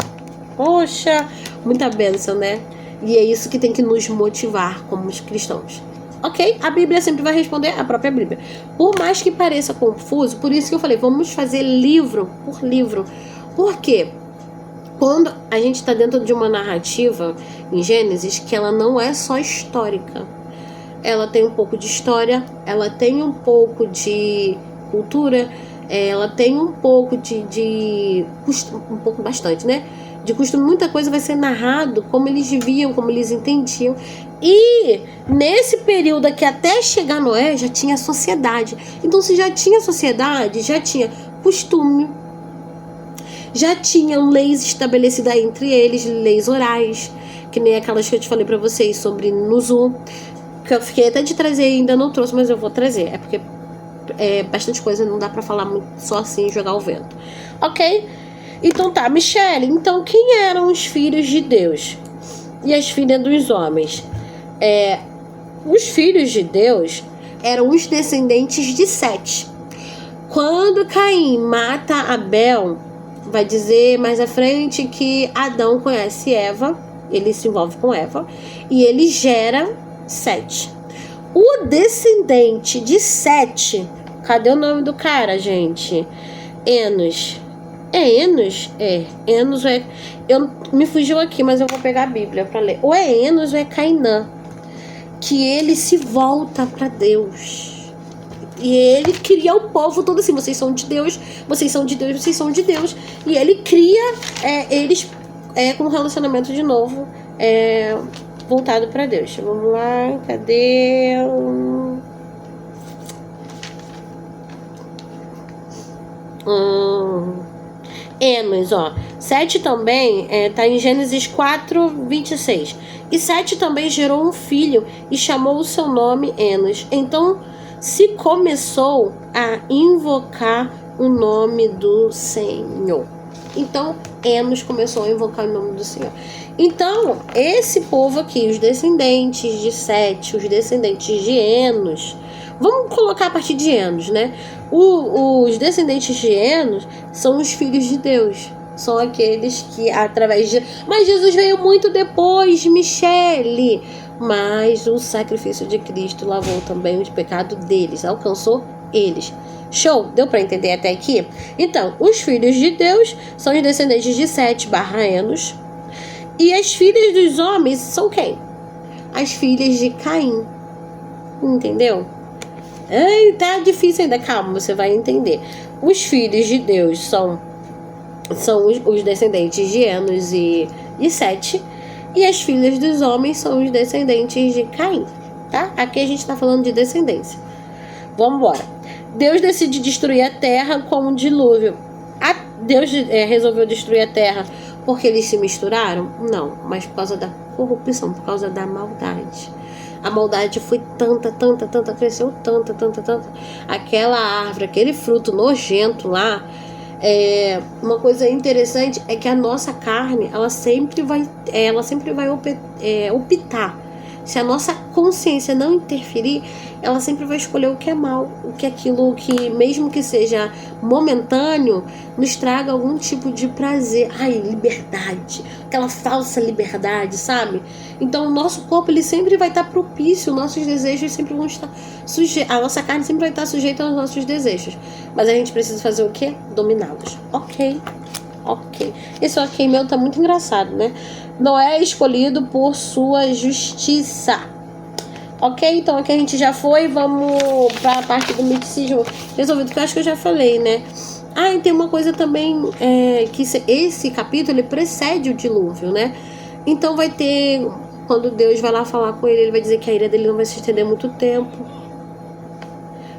Poxa, muita bênção, né? E é isso que tem que nos motivar como os cristãos. Ok? A Bíblia sempre vai responder, a própria Bíblia. Por mais que pareça confuso, por isso que eu falei, vamos fazer livro por livro. Por quê? Quando a gente está dentro de uma narrativa em Gênesis, que ela não é só histórica. Ela tem um pouco de história, ela tem um pouco de cultura, ela tem um pouco de costume, um pouco bastante, né? De costume, muita coisa vai ser narrado como eles viviam, como eles entendiam. E nesse período aqui, até chegar Noé, já tinha sociedade. Então, se já tinha sociedade, já tinha costume, já tinham leis estabelecidas entre eles, leis orais, que nem aquelas que eu te falei pra vocês sobre Nuzu, que eu fiquei até de trazer e ainda não trouxe, mas eu vou trazer. É porque bastante coisa, não dá pra falar muito só assim, jogar o vento. Ok? Então tá, Michele, então quem eram os filhos de Deus e as filhas dos homens? Os filhos de Deus eram os descendentes de Sete. Quando Caim mata Abel, vai dizer mais à frente que Adão conhece Eva, ele se envolve com Eva, e ele gera Sete. O descendente de Sete, cadê o nome do cara, gente? Enos. É Enos? Enos me fugiu aqui, mas eu vou pegar a Bíblia para ler. Ou é Enos ou é Cainã. Que ele se volta para Deus. E ele cria o povo todo assim. Vocês são de Deus, vocês são de Deus, vocês são de Deus. E ele cria eles com um relacionamento de novo voltado para Deus. Vamos lá, cadê? Enos, Sete também, tá em Gênesis 4, 26. E Sete também gerou um filho e chamou o seu nome Enos. Então se começou a invocar o nome do Senhor. Então Enos começou a invocar o nome do Senhor. Então esse povo aqui, os descendentes de Sete, os descendentes de Enos, vamos colocar a partir de Enos, né? Os descendentes de Enos são os filhos de Deus. São aqueles que através de... Mas Jesus veio muito depois, Michele. Mas o sacrifício de Cristo lavou também os pecados deles, alcançou eles. Show? Deu para entender até aqui? Então, os filhos de Deus são os descendentes de Sete / Enos. E as filhas dos homens são quem? As filhas de Caim. Entendeu? Tá difícil ainda, calma, você vai entender. Os filhos de Deus são os descendentes de Enos e Sete. E as filhas dos homens são os descendentes de Caim, tá? Aqui a gente está falando de descendência. Vamos embora. Deus decide destruir a terra com um dilúvio. Deus resolveu destruir a terra porque eles se misturaram? Não, mas por causa da corrupção, por causa da maldade. A maldade foi tanta, cresceu tanta. Aquela árvore, aquele fruto nojento lá. Uma coisa interessante é que a nossa carne, ela sempre vai optar. Se a nossa consciência não interferir, ela sempre vai escolher o que é mal, o que é aquilo que, mesmo que seja momentâneo, nos traga algum tipo de prazer. Liberdade, aquela falsa liberdade, sabe? Então o nosso corpo, ele sempre vai estar propício, nossos desejos sempre vão estar sujeitos, a nossa carne sempre vai estar sujeita aos nossos desejos. Mas a gente precisa fazer o quê? Dominá-los. Ok. Esse ok meu tá muito engraçado, né? Noé é escolhido por sua justiça. Ok? Então aqui a gente já foi. Vamos para a parte do miticismo resolvido, que eu acho que eu já falei, né? E tem uma coisa também, que esse capítulo, ele precede o dilúvio, né? Então vai ter, quando Deus vai lá falar com ele, ele vai dizer que a ira dele não vai se estender muito tempo.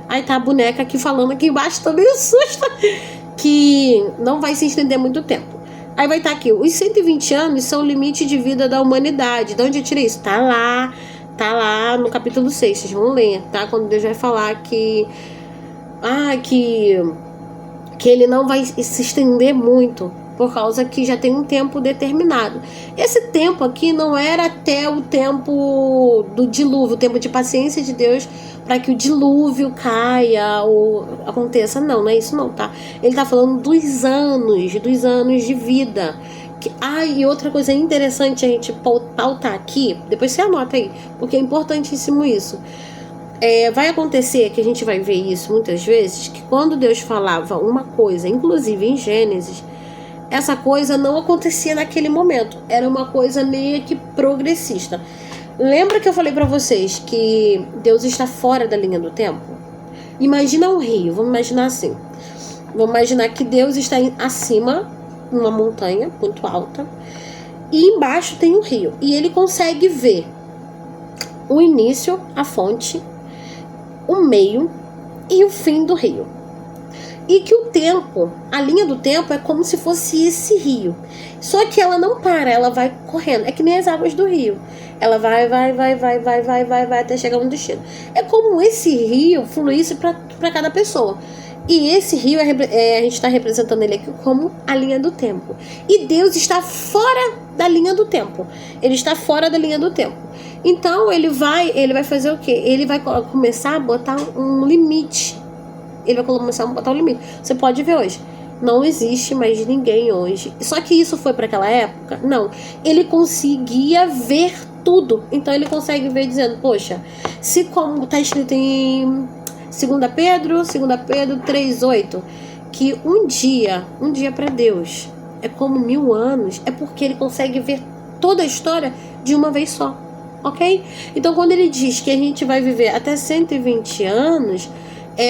Aí tá a boneca aqui falando aqui embaixo, também assusta, que não vai se estender muito tempo. Aí vai estar aqui, os 120 anos são o limite de vida da humanidade. De onde eu tirei isso? Tá lá no capítulo 6, vocês vão ler, tá? Quando Deus vai falar que ele não vai se estender muito, por causa que já tem um tempo determinado. Esse tempo aqui não era até o tempo do dilúvio, o tempo de paciência de Deus para que o dilúvio caia ou aconteça. Não é isso não, tá? Ele tá falando dos anos de vida. E outra coisa interessante a gente pautar aqui, depois você anota aí, porque é importantíssimo isso. Vai acontecer que a gente vai ver isso muitas vezes, que quando Deus falava uma coisa, inclusive em Gênesis, essa coisa não acontecia naquele momento. Era uma coisa meio que progressista. Lembra que eu falei pra vocês que Deus está fora da linha do tempo? Imagina um rio, vamos imaginar assim. Vamos imaginar que Deus está acima, numa montanha muito alta, e embaixo tem um rio. E ele consegue ver o início, a fonte, o meio e o fim do rio. E que o tempo, a linha do tempo é como se fosse esse rio. Só que ela não para, ela vai correndo. É que nem as águas do rio. Ela vai até chegar no destino. É como esse rio fluísse para cada pessoa. E esse rio, a gente está representando ele aqui como a linha do tempo. E Deus está fora da linha do tempo. Ele está fora da linha do tempo. Então ele vai fazer o quê? Ele vai começar a botar um limite. Ele vai começar a botar um limite. Você pode ver hoje. Não existe mais ninguém hoje. Só que isso foi para aquela época? Não. Ele conseguia ver tudo. Então ele consegue ver dizendo, poxa, se como está escrito em 2 Pedro 3:8, que um dia para Deus é como 1000 anos, é porque ele consegue ver toda a história de uma vez só. Ok? Então quando ele diz que a gente vai viver até 120 anos...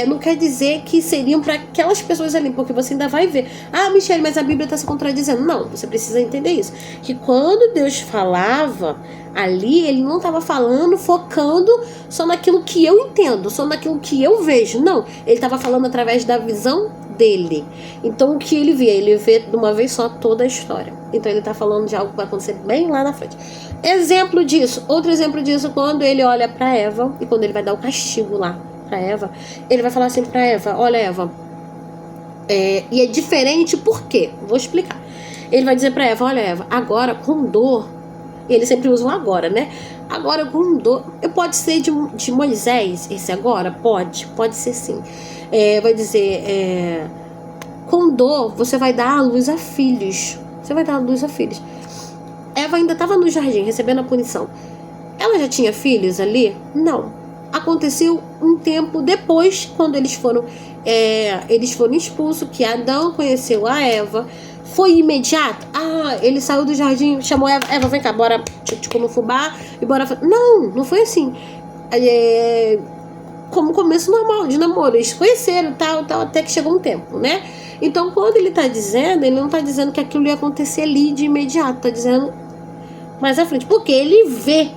não quer dizer que seriam para aquelas pessoas ali, porque você ainda vai ver. Michele, mas a Bíblia está se contradizendo. Não, você precisa entender isso. Que quando Deus falava ali, ele não estava falando, focando só naquilo que eu entendo, só naquilo que eu vejo. Não, ele estava falando através da visão dele. Então o que ele vê? Ele vê de uma vez só toda a história. Então ele está falando de algo que vai acontecer bem lá na frente. Exemplo disso, outro exemplo disso, quando ele olha para Eva e quando ele vai dar o castigo lá para Eva, ele vai falar assim para Eva: olha, Eva, e é diferente por quê? Vou explicar. Ele vai dizer para Eva: olha, Eva, agora com dor. E ele sempre usa o agora, né? Agora com dor. Pode ser de Moisés, esse agora? Pode ser sim. Vai dizer: com dor você vai dar à luz a filhos. Você vai dar à luz a filhos. Eva ainda estava no jardim recebendo a punição. Ela já tinha filhos ali? Não. Aconteceu um tempo depois, quando eles foram expulsos, que Adão conheceu a Eva. Foi imediato? Ele saiu do jardim, chamou Eva: Eva, vem cá, bora tipo no fubá e bora. Não foi assim. Como começo normal de namoro, eles conheceram tal, até que chegou um tempo, né? Então, quando ele tá dizendo, ele não tá dizendo que aquilo ia acontecer ali de imediato, tá dizendo mais à frente, porque ele vê.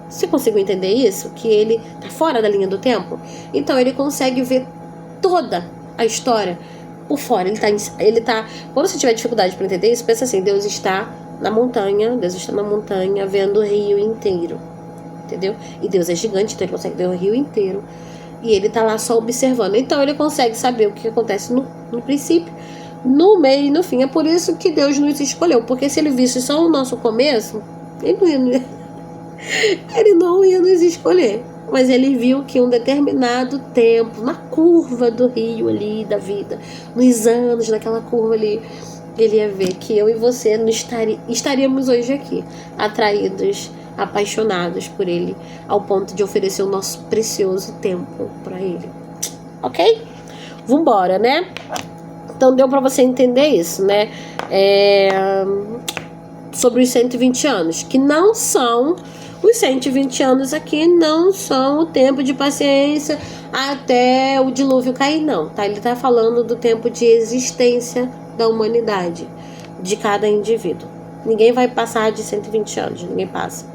Você conseguiu entender isso? Que ele tá fora da linha do tempo? Então, ele consegue ver toda a história por fora. Ele tá quando você tiver dificuldade para entender isso, pensa assim: Deus está na montanha vendo o rio inteiro, entendeu? E Deus é gigante, então ele consegue ver o rio inteiro. E ele tá lá só observando. Então ele consegue saber o que acontece no princípio, no meio e no fim. É por isso que Deus nos escolheu. Porque se ele visse só o nosso começo, ele não ia nos escolher. Mas ele viu que um determinado tempo, na curva do rio ali, da vida, nos anos, naquela curva ali, ele ia ver que eu e você estaríamos hoje aqui, atraídos, apaixonados por ele, ao ponto de oferecer o nosso precioso tempo para ele. Ok? Vambora, né? Então deu para você entender isso, né? Sobre os 120 anos, que não são os 120 anos aqui, não são o tempo de paciência até o dilúvio cair, não, tá? Ele tá falando do tempo de existência da humanidade, de cada indivíduo. Ninguém vai passar de 120 anos, ninguém passa.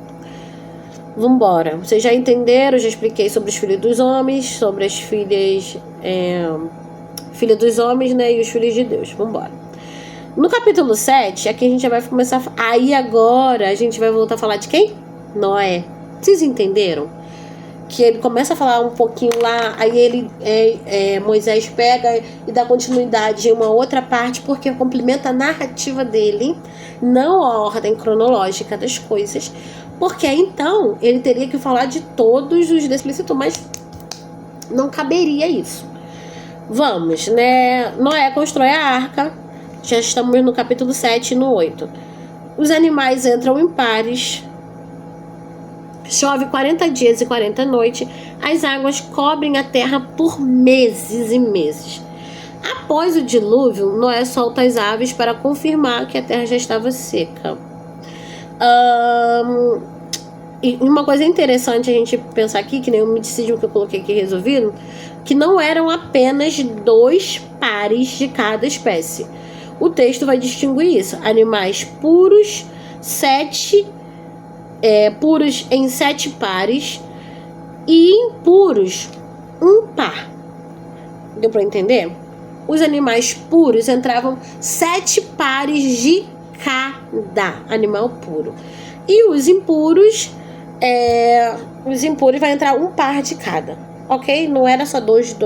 Vambora. Vocês já entenderam, eu já expliquei sobre os filhos dos homens, sobre as filhas dos homens, né, e os filhos de Deus. Vambora. No capítulo 7, aqui a gente já vai começar. Aí agora a gente vai voltar a falar de quem? Noé. Vocês entenderam? Que ele começa a falar um pouquinho lá, aí ele Moisés pega e dá continuidade em uma outra parte, porque complementa a narrativa dele, não a ordem cronológica das coisas, porque então ele teria que falar de todos os explícitos, mas não caberia isso. Vamos, né? Noé constrói a arca, já estamos no capítulo 7 e no 8. Os animais entram em pares. Chove 40 dias e 40 noites, as águas cobrem a terra por meses e meses. Após o dilúvio, Noé solta as aves para confirmar que a terra já estava seca. E uma coisa interessante a gente pensar aqui, que nem o miticídio que eu coloquei aqui resolvido, que não eram apenas 2 pares de cada espécie. O texto vai distinguir isso: animais puros, 7 puros em 7 pares e impuros 1 par. Deu para entender? Os animais puros entravam 7 pares de cada animal puro. E os impuros vai entrar 1 par de cada. Ok? Não era só 2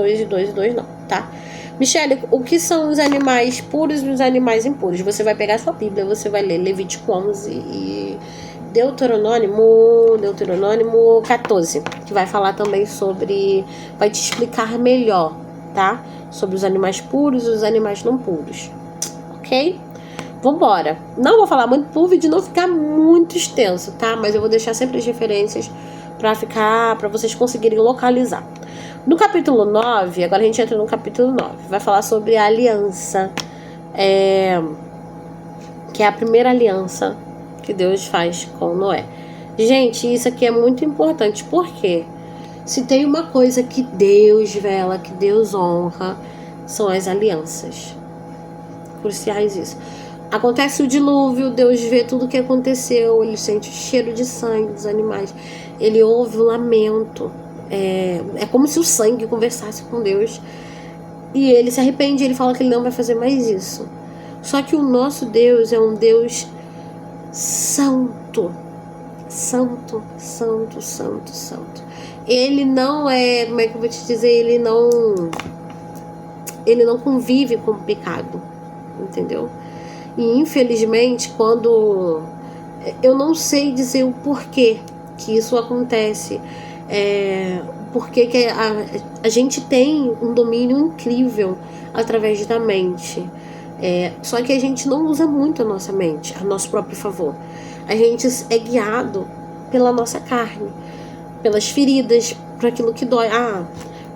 não, tá? Michele, o que são os animais puros e os animais impuros? Você vai pegar a sua Bíblia, você vai ler Levítico 11 e Deuteronômio 14, que vai falar também sobre, vai te explicar melhor, tá? Sobre os animais puros e os animais não puros, ok? Vambora. Não vou falar muito pro vídeo não ficar muito extenso, tá? Mas eu vou deixar sempre as referências para vocês conseguirem localizar. No capítulo 9, agora a gente entra no capítulo 9, vai falar sobre a aliança, que é a primeira aliança que Deus faz com Noé. Gente, isso aqui é muito importante, porque se tem uma coisa que Deus vela, que Deus honra, são as alianças. Cruciais isso. Acontece o dilúvio, Deus vê tudo o que aconteceu, ele sente o cheiro de sangue dos animais, ele ouve o lamento, é como se o sangue conversasse com Deus. E ele se arrepende, ele fala que ele não vai fazer mais isso. Só que o nosso Deus é um Deus santo. Santo, santo, santo, santo. Ele não é, como é que eu vou te dizer, ele não convive com o pecado, entendeu? E infelizmente, quando eu não sei dizer o porquê que isso acontece, porque que a gente tem um domínio incrível através da mente, só que a gente não usa muito a nossa mente a nosso próprio favor. A gente é guiado pela nossa carne, pelas feridas, por aquilo que dói.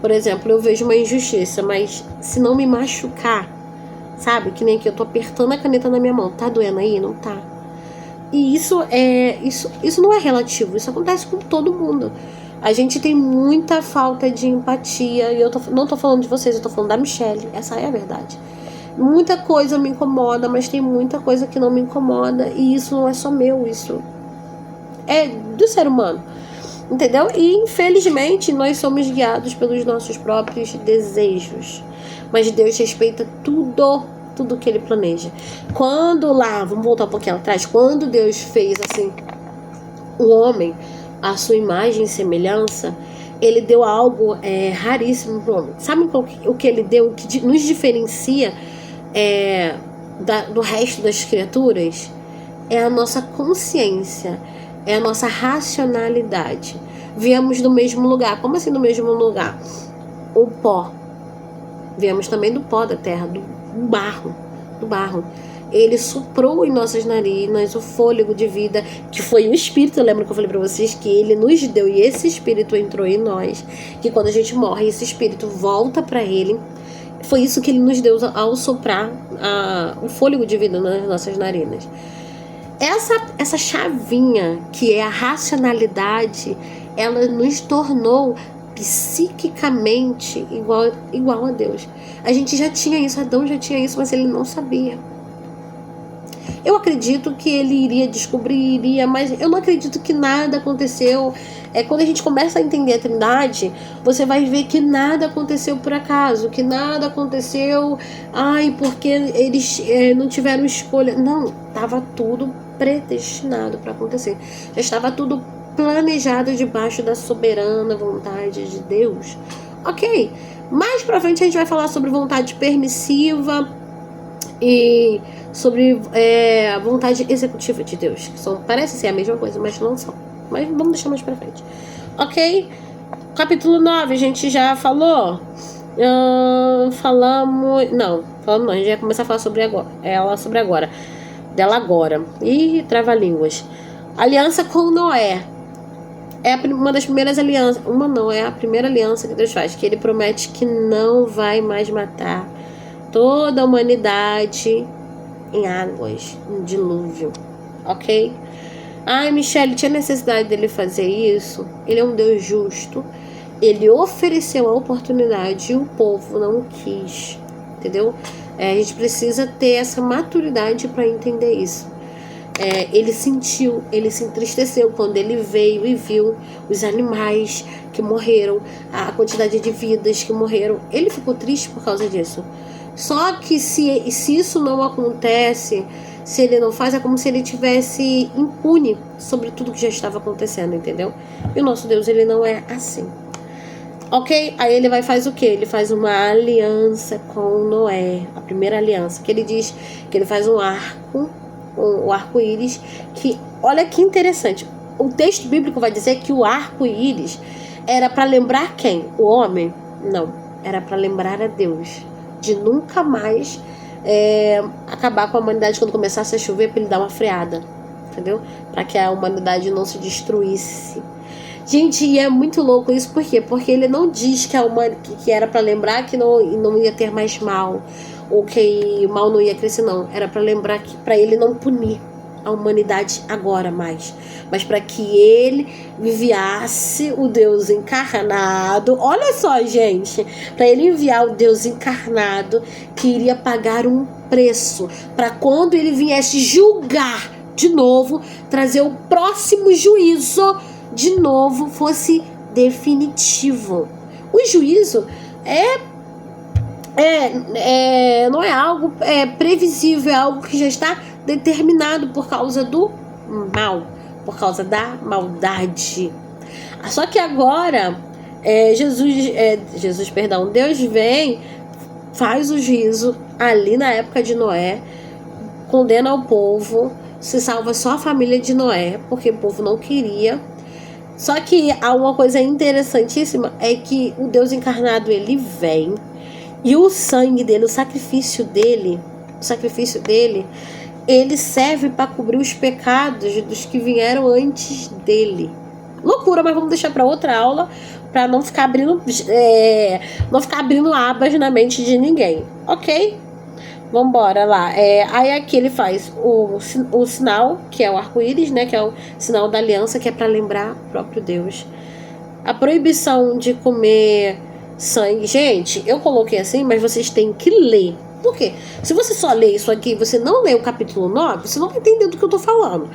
Por exemplo, eu vejo uma injustiça, mas se não me machucar, sabe? Que nem aqui, eu tô apertando a caneta na minha mão. Tá doendo aí? Não tá. E isso não é relativo. Isso acontece com todo mundo. A gente tem muita falta de empatia. E eu não tô falando de vocês, eu tô falando da Michelle. Essa é a verdade. Muita coisa me incomoda, mas tem muita coisa que não me incomoda. E isso não é só meu, isso é do ser humano. Entendeu? E infelizmente nós somos guiados pelos nossos próprios desejos. Mas Deus respeita tudo que ele planeja. Vamos voltar um pouquinho atrás, quando Deus fez assim o homem, a sua imagem e semelhança, ele deu algo raríssimo para o homem. Sabe o que ele deu, que nos diferencia do resto das criaturas? É a nossa consciência, é a nossa racionalidade. Viemos do mesmo lugar. Como assim do mesmo lugar? O pó. Viemos também do pó da terra, do barro. Ele soprou em nossas narinas o fôlego de vida, que foi o Espírito. Lembra que eu falei pra vocês que ele nos deu, e esse Espírito entrou em nós, que quando a gente morre, esse Espírito volta pra ele. Foi isso que ele nos deu ao soprar o fôlego de vida nas nossas narinas. Essa chavinha, que é a racionalidade, ela nos tornou psiquicamente igual a Deus. A gente já tinha isso, Adão já tinha isso, mas ele não sabia. Eu acredito que ele iria descobrir, mas eu não acredito que nada aconteceu. Quando a gente começa a entender a Trindade, você vai ver que nada aconteceu por acaso, que nada aconteceu, porque eles não tiveram escolha. Não, estava tudo predestinado para acontecer. Já estava tudo planejado debaixo da soberana vontade de Deus. Ok, mais pra frente a gente vai falar sobre vontade permissiva e sobre a vontade executiva de Deus, que parece ser a mesma coisa, mas não são. Mas vamos deixar mais pra frente. Ok? Capítulo 9, a gente já falou? Falamos não, a gente vai começar a falar sobre agora. Dela agora. Ih, trava-línguas. Aliança com Noé. É uma das primeiras alianças. É a primeira aliança que Deus faz, que ele promete que não vai mais matar toda a humanidade em águas, em dilúvio. Ok? Michelle, tinha necessidade dele fazer isso? Ele é um Deus justo. Ele ofereceu a oportunidade e o povo não quis. Entendeu? A gente precisa ter essa maturidade para entender isso. Ele se entristeceu quando ele veio e viu os animais que morreram, a quantidade de vidas que morreram. Ele ficou triste por causa disso. Só que se isso não acontece, se ele não faz, é como se ele tivesse impune sobre tudo que já estava acontecendo, entendeu? E o nosso Deus, ele não é assim. Ok? Aí ele faz o quê? Ele faz uma aliança com Noé, a primeira aliança, que ele diz que ele faz um arco, o arco-íris, que, olha que interessante, o texto bíblico vai dizer que o arco-íris era para lembrar quem? O homem? Não, era para lembrar a Deus de nunca mais acabar com a humanidade quando começasse a chover, para ele dar uma freada, entendeu? Para que a humanidade não se destruísse. Gente, e é muito louco isso, por quê? Porque ele não diz que era para lembrar que não ia ter mais mal, ou que o mal não ia crescer, não. Era para lembrar que para ele não punir a humanidade agora mais, mas para que ele enviasse o Deus encarnado. Olha só, gente, para ele enviar o Deus encarnado que iria pagar um preço para quando ele viesse julgar de novo, trazer o próximo juízo de novo, fosse definitivo. O juízo é não é algo previsível, é algo que já está determinado por causa do mal, por causa da maldade. Só que agora Deus vem, faz o juízo ali na época de Noé, condena o povo, se salva só a família de Noé, porque o povo não queria. Só que há uma coisa interessantíssima, é que o Deus encarnado, ele vem, e o sangue dele, o sacrifício dele, ele serve para cobrir os pecados dos que vieram antes dele. Loucura, mas vamos deixar para outra aula, para não ficar abrindo abas na mente de ninguém, ok? Vambora lá. Aí aqui ele faz o sinal, que é o arco-íris, né? Que é o sinal da aliança, que é para lembrar o próprio Deus. A proibição de comer sangue. Gente, eu coloquei assim, mas vocês têm que ler. Por quê? Se você só lê isso aqui, você não lê o capítulo 9, você não vai entender do que eu tô falando.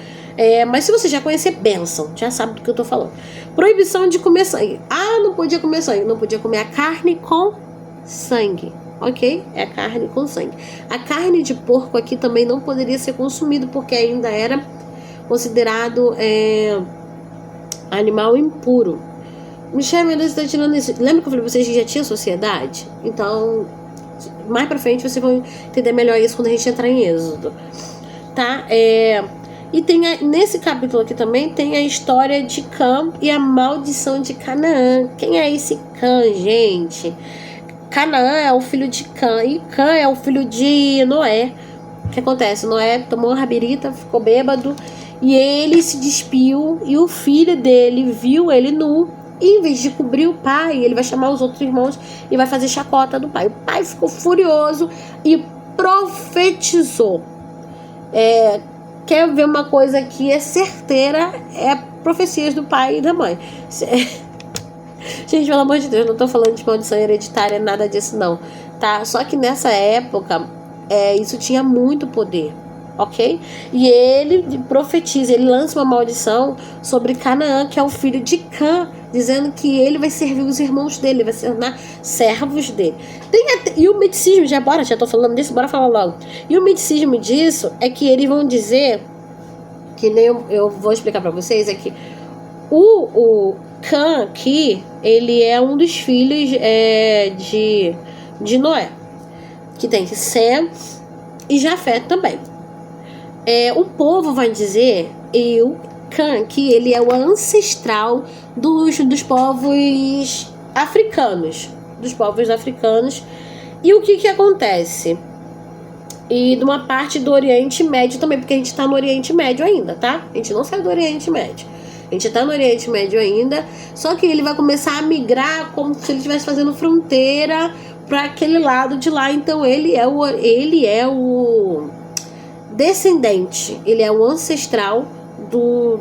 Mas se você já conhecer, bênção, já sabe do que eu tô falando. Proibição de comer sangue. Não podia comer sangue. Não podia comer a carne com sangue. Ok? É carne com sangue. A carne de porco aqui também não poderia ser consumido, porque ainda era considerado animal impuro. Michel, meu Deus, está tirando isso. Lembra que eu falei pra vocês que já tinha sociedade? Então, mais pra frente vocês vão entender melhor isso quando a gente entrar em Êxodo. Tá? E tem nesse capítulo aqui também tem a história de Cã e a maldição de Canaã. Quem é esse Cã, gente? Canaã é o filho de Cã e Cã é o filho de Noé. O que acontece? Noé tomou uma rabirita, ficou bêbado e ele se despiu e o filho dele viu ele nu. E em vez de cobrir o pai, ele vai chamar os outros irmãos e vai fazer chacota do pai. O pai ficou furioso e profetizou. Quer ver uma coisa que é certeira? É profecias do pai e da mãe. Gente, pelo amor de Deus, não tô falando de maldição hereditária, nada disso não, tá? Só que nessa época, isso tinha muito poder, ok? E ele profetiza, ele lança uma maldição sobre Canaã, que é o filho de Cã, dizendo que ele vai servir os irmãos dele, vai se tornar servos dele. E o misticismo, já tô falando disso, bora falar logo. E o misticismo disso é que eles vão dizer, que nem eu vou explicar pra vocês, é que o Cã aqui, ele é um dos filhos de Noé, que tem Sem e Jafé também. O povo vai dizer, e o Cã aqui, ele é o ancestral dos povos africanos. E o que acontece? E de uma parte do Oriente Médio também, porque a gente tá no Oriente Médio ainda, tá? A gente não saiu do Oriente Médio. A gente tá no Oriente Médio ainda, só que ele vai começar a migrar como se ele estivesse fazendo fronteira para aquele lado de lá. Então ele é o descendente, ele é o ancestral do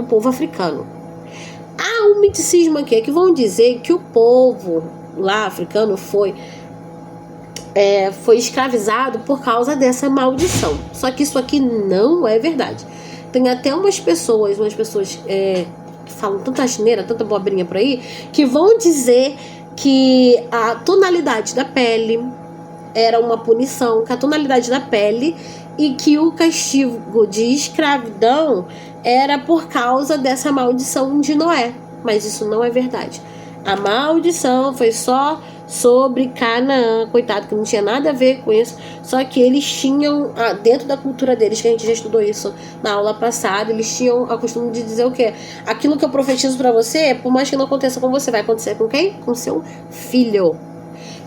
povo africano. Há um misticismo aqui que vão dizer que o povo lá africano foi escravizado por causa dessa maldição. Só que isso aqui não é verdade. Tem até umas pessoas que falam tanta asneira, tanta bobrinha por aí, que vão dizer que a tonalidade da pele era uma punição, que a tonalidade da pele, e que o castigo de escravidão era por causa dessa maldição de Noé. Mas isso não é verdade. A maldição foi só sobre Canaã, coitado, que não tinha nada a ver com isso. Só que eles tinham, dentro da cultura deles, que a gente já estudou isso na aula passada, eles tinham a costume de dizer o quê? Aquilo que eu profetizo pra você, por mais que não aconteça com você, vai acontecer com quem? Com seu filho.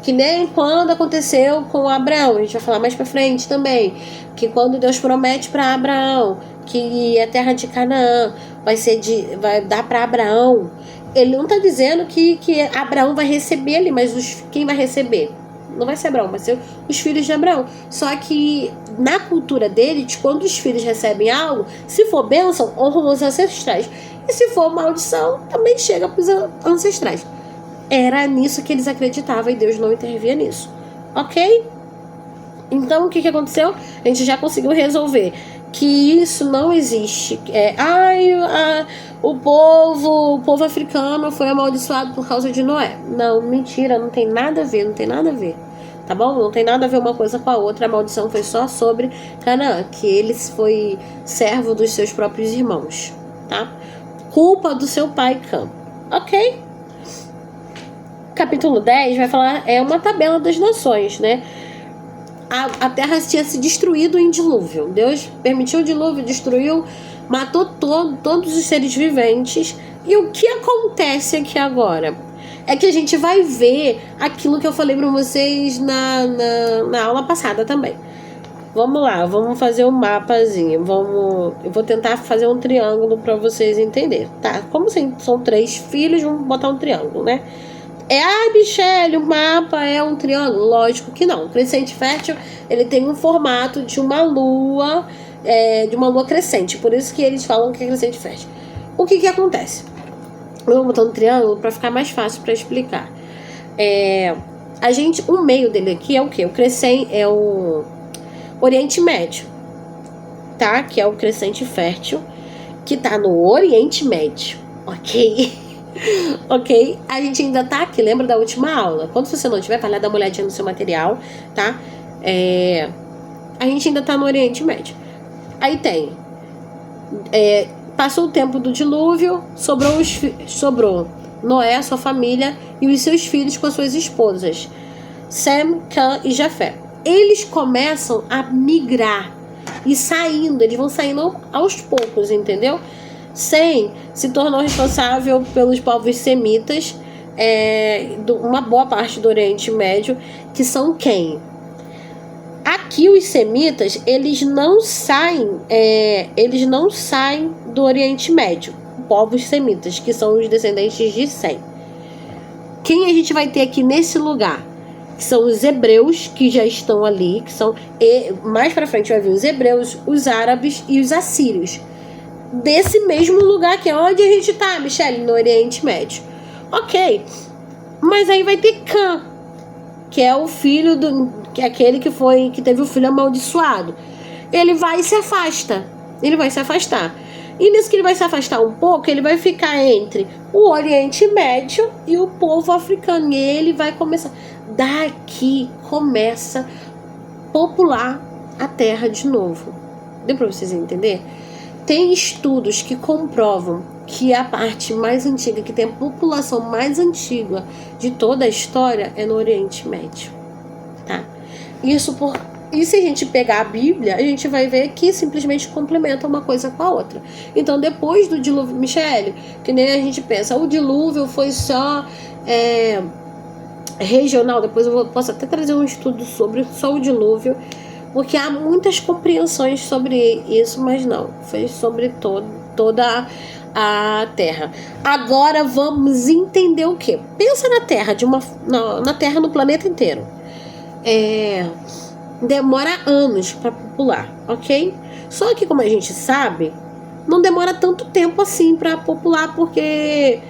Que nem quando aconteceu com Abraão, a gente vai falar mais pra frente também, que quando Deus promete pra Abraão que a terra de Canaã vai dar pra Abraão, ele não está dizendo que Abraão vai receber ali, mas quem vai receber? Não vai ser Abraão, vai ser os filhos de Abraão. Só que na cultura deles, quando os filhos recebem algo, se for bênção, honram os ancestrais. E se for maldição, também chega para os ancestrais. Era nisso que eles acreditavam e Deus não intervia nisso. Ok? Então o que aconteceu? A gente já conseguiu resolver que isso não existe. O povo africano foi amaldiçoado por causa de Noé. Não, mentira, não tem nada a ver, não tem nada a ver. Tá bom? Não tem nada a ver uma coisa com a outra. A maldição foi só sobre Canaã, que ele foi servo dos seus próprios irmãos, tá? Culpa do seu pai Cã. Ok? Capítulo 10 vai falar, é uma tabela das nações, né? A terra tinha se destruído em dilúvio. Deus permitiu o dilúvio, destruiu, matou todos os seres viventes. E o que acontece aqui agora? É que a gente vai ver aquilo que eu falei para vocês na aula passada também. Vamos lá, vamos fazer um mapazinho. Eu vou tentar fazer um triângulo para vocês entenderem, tá? Como são 3 filhos, vamos botar um triângulo, né? Michele, o mapa é um triângulo? Lógico que não. O crescente fértil, ele tem um formato de uma lua, de uma lua crescente. Por isso que eles falam que é crescente fértil. O que acontece? Eu vou botar um triângulo para ficar mais fácil para explicar. O meio dele aqui é o quê? O crescente é o Oriente Médio, tá? Que é o crescente fértil, que tá no Oriente Médio, ok? Ok? A gente ainda tá aqui, lembra da última aula? Quando você não tiver, vai lá dar uma olhadinha no seu material, tá? A gente ainda tá no Oriente Médio. Aí tem passou o tempo do dilúvio, sobrou Noé, sua família e os seus filhos com as suas esposas, Sem, Cã e Jafé. Eles começam a migrar e eles vão saindo aos poucos, entendeu? Sem se tornou responsável pelos povos semitas, uma boa parte do Oriente Médio, que são quem? Aqui os semitas, eles não saem do Oriente Médio, povos semitas, que são os descendentes de Sem. Quem a gente vai ter aqui nesse lugar? Que são os hebreus, que já estão ali, mais pra frente vai vir os hebreus, os árabes e os assírios. Desse mesmo lugar que é onde a gente tá, Michele, no Oriente Médio. Ok, mas aí vai ter Cã, que é o filho que é aquele que teve o filho amaldiçoado. Ele vai e se afasta. E nisso que ele vai se afastar um pouco, ele vai ficar entre o Oriente Médio e o povo africano. E ele vai começar. Daqui começa a popular a terra de novo. Deu pra vocês entenderem? Tem estudos que comprovam que a parte mais antiga, que tem a população mais antiga de toda a história, é no Oriente Médio, tá? E se a gente pegar a Bíblia, a gente vai ver que simplesmente complementa uma coisa com a outra. Então, depois do dilúvio, Michele, que nem a gente pensa, o dilúvio foi só regional. Depois posso até trazer um estudo sobre só o dilúvio, porque há muitas compreensões sobre isso, mas não, foi sobre toda a Terra. Agora vamos entender o que? Pensa na Terra, na Terra no planeta inteiro. Demora anos para popular, ok? Só que, como a gente sabe, não demora tanto tempo assim para popular, porque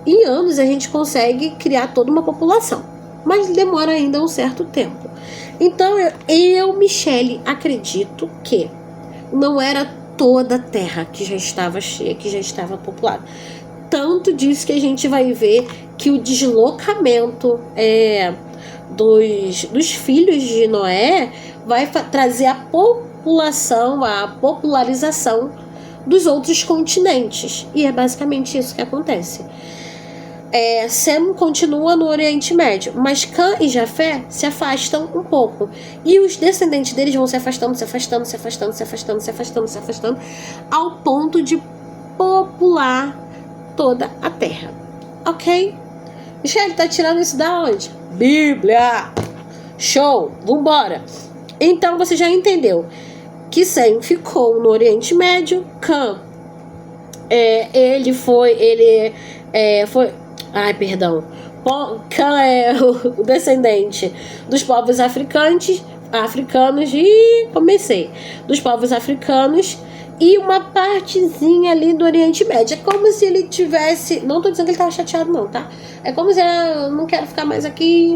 em anos a gente consegue criar toda uma população, mas demora ainda um certo tempo. Então eu, Michele, acredito que não era toda a terra que já estava cheia, que já estava populada. Tanto disso que a gente vai ver que o deslocamento dos filhos de Noé vai trazer a popularização dos outros continentes. E é basicamente isso que acontece. Sem continua no Oriente Médio, mas Cã e Jafé se afastam um pouco. E os descendentes deles vão se afastando, ao ponto de popular toda a terra. Ok? Michele, tá tirando isso da onde? Bíblia! Show! Vambora! Então você já entendeu que Sem ficou no Oriente Médio. Cã, ele foi. Cã é o descendente dos povos africanos. Dos povos africanos. e uma partezinha ali do Oriente Médio. É como se ele tivesse... Não tô dizendo que ele tava chateado, não, tá? É como se eu não quero ficar mais aqui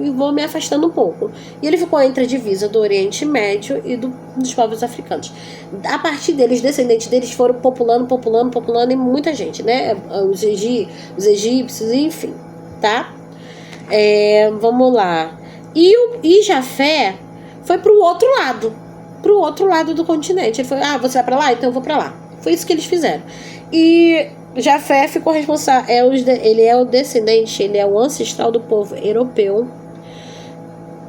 e vou me afastando um pouco. E ele ficou entre a divisa do Oriente Médio e dos povos africanos. A partir deles, descendentes deles foram populando e muita gente, né? Os egípcios, enfim, tá? Vamos lá. E Jafé foi pro outro lado do continente. Ele foi, você vai pra lá? Então eu vou pra lá. Foi isso que eles fizeram. E Jafé ficou responsável. Ele é o descendente, ele é o ancestral do povo europeu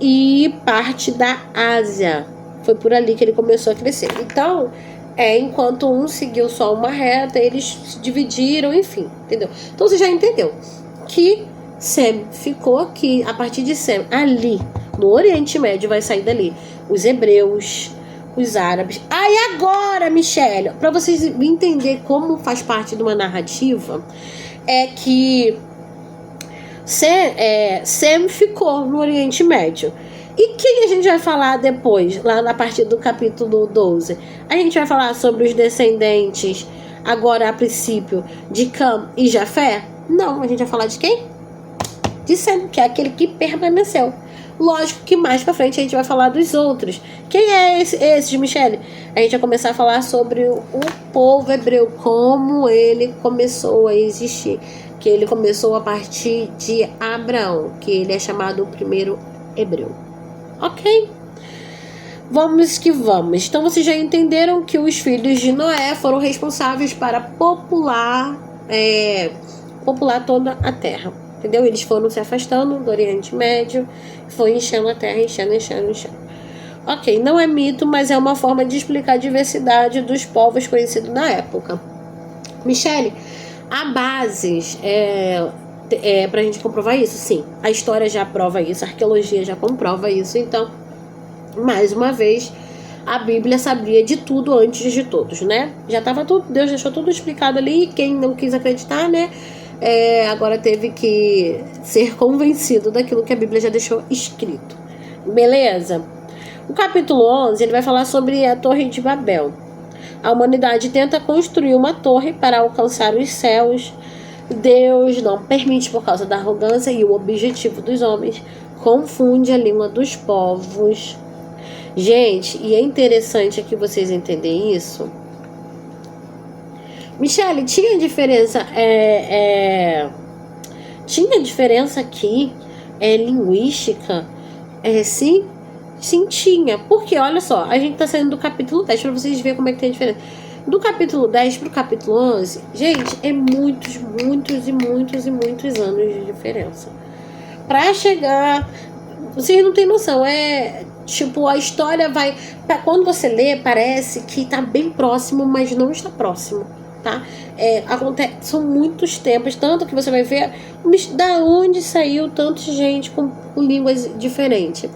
e parte da Ásia. Foi por ali que ele começou a crescer. Então, enquanto um seguiu só uma reta, eles se dividiram, enfim, entendeu? Então você já entendeu que Sem ficou aqui. A partir de Sem, ali no Oriente Médio, vai sair dali os hebreus, os árabes. E agora, Michelle, para vocês entenderem como faz parte de uma narrativa, é que Sem ficou no Oriente Médio. E quem a gente vai falar depois, lá na partir do capítulo 12? A gente vai falar sobre os descendentes, agora a princípio, de Cam e Jafé? Não, a gente vai falar de quem? De Sem, que é aquele que permaneceu. Lógico que mais pra frente a gente vai falar dos outros. Quem é esses, Michelle? A gente vai começar a falar sobre o povo hebreu, como ele começou a existir. Que ele começou a partir de Abraão, que ele é chamado o primeiro hebreu. Ok? Vamos que vamos. Então vocês já entenderam que os filhos de Noé foram responsáveis para popular toda a terra. Entendeu? Eles foram se afastando do Oriente Médio, foi enchendo a terra, enchendo. Ok, não é mito, mas é uma forma de explicar a diversidade dos povos conhecidos na época. Michelle, há bases pra gente comprovar isso? Sim, a história já prova isso, a arqueologia já comprova isso. Então, mais uma vez, a Bíblia sabia de tudo antes de todos, né? Já estava tudo, Deus deixou tudo explicado ali, quem não quis acreditar, né? Agora teve que ser convencido daquilo que a Bíblia já deixou escrito. Beleza? O capítulo 11, ele vai falar sobre a Torre de Babel. A humanidade tenta construir uma torre para alcançar os céus. Deus não permite por causa da arrogância e o objetivo dos homens. Confunde a língua dos povos. Gente, e é interessante aqui vocês entenderem isso. Michelle, tinha diferença aqui linguística? Sim tinha, porque olha só, a gente tá saindo do capítulo 10 para vocês verem como é que tem a diferença. Do capítulo 10 pro capítulo 11, gente, é muitos anos de diferença para chegar. Vocês não têm noção, tipo, a história vai, quando você lê, parece que tá bem próximo, mas não está próximo, tá? São muitos tempos, tanto que você vai ver da onde saiu tanta gente com línguas diferentes.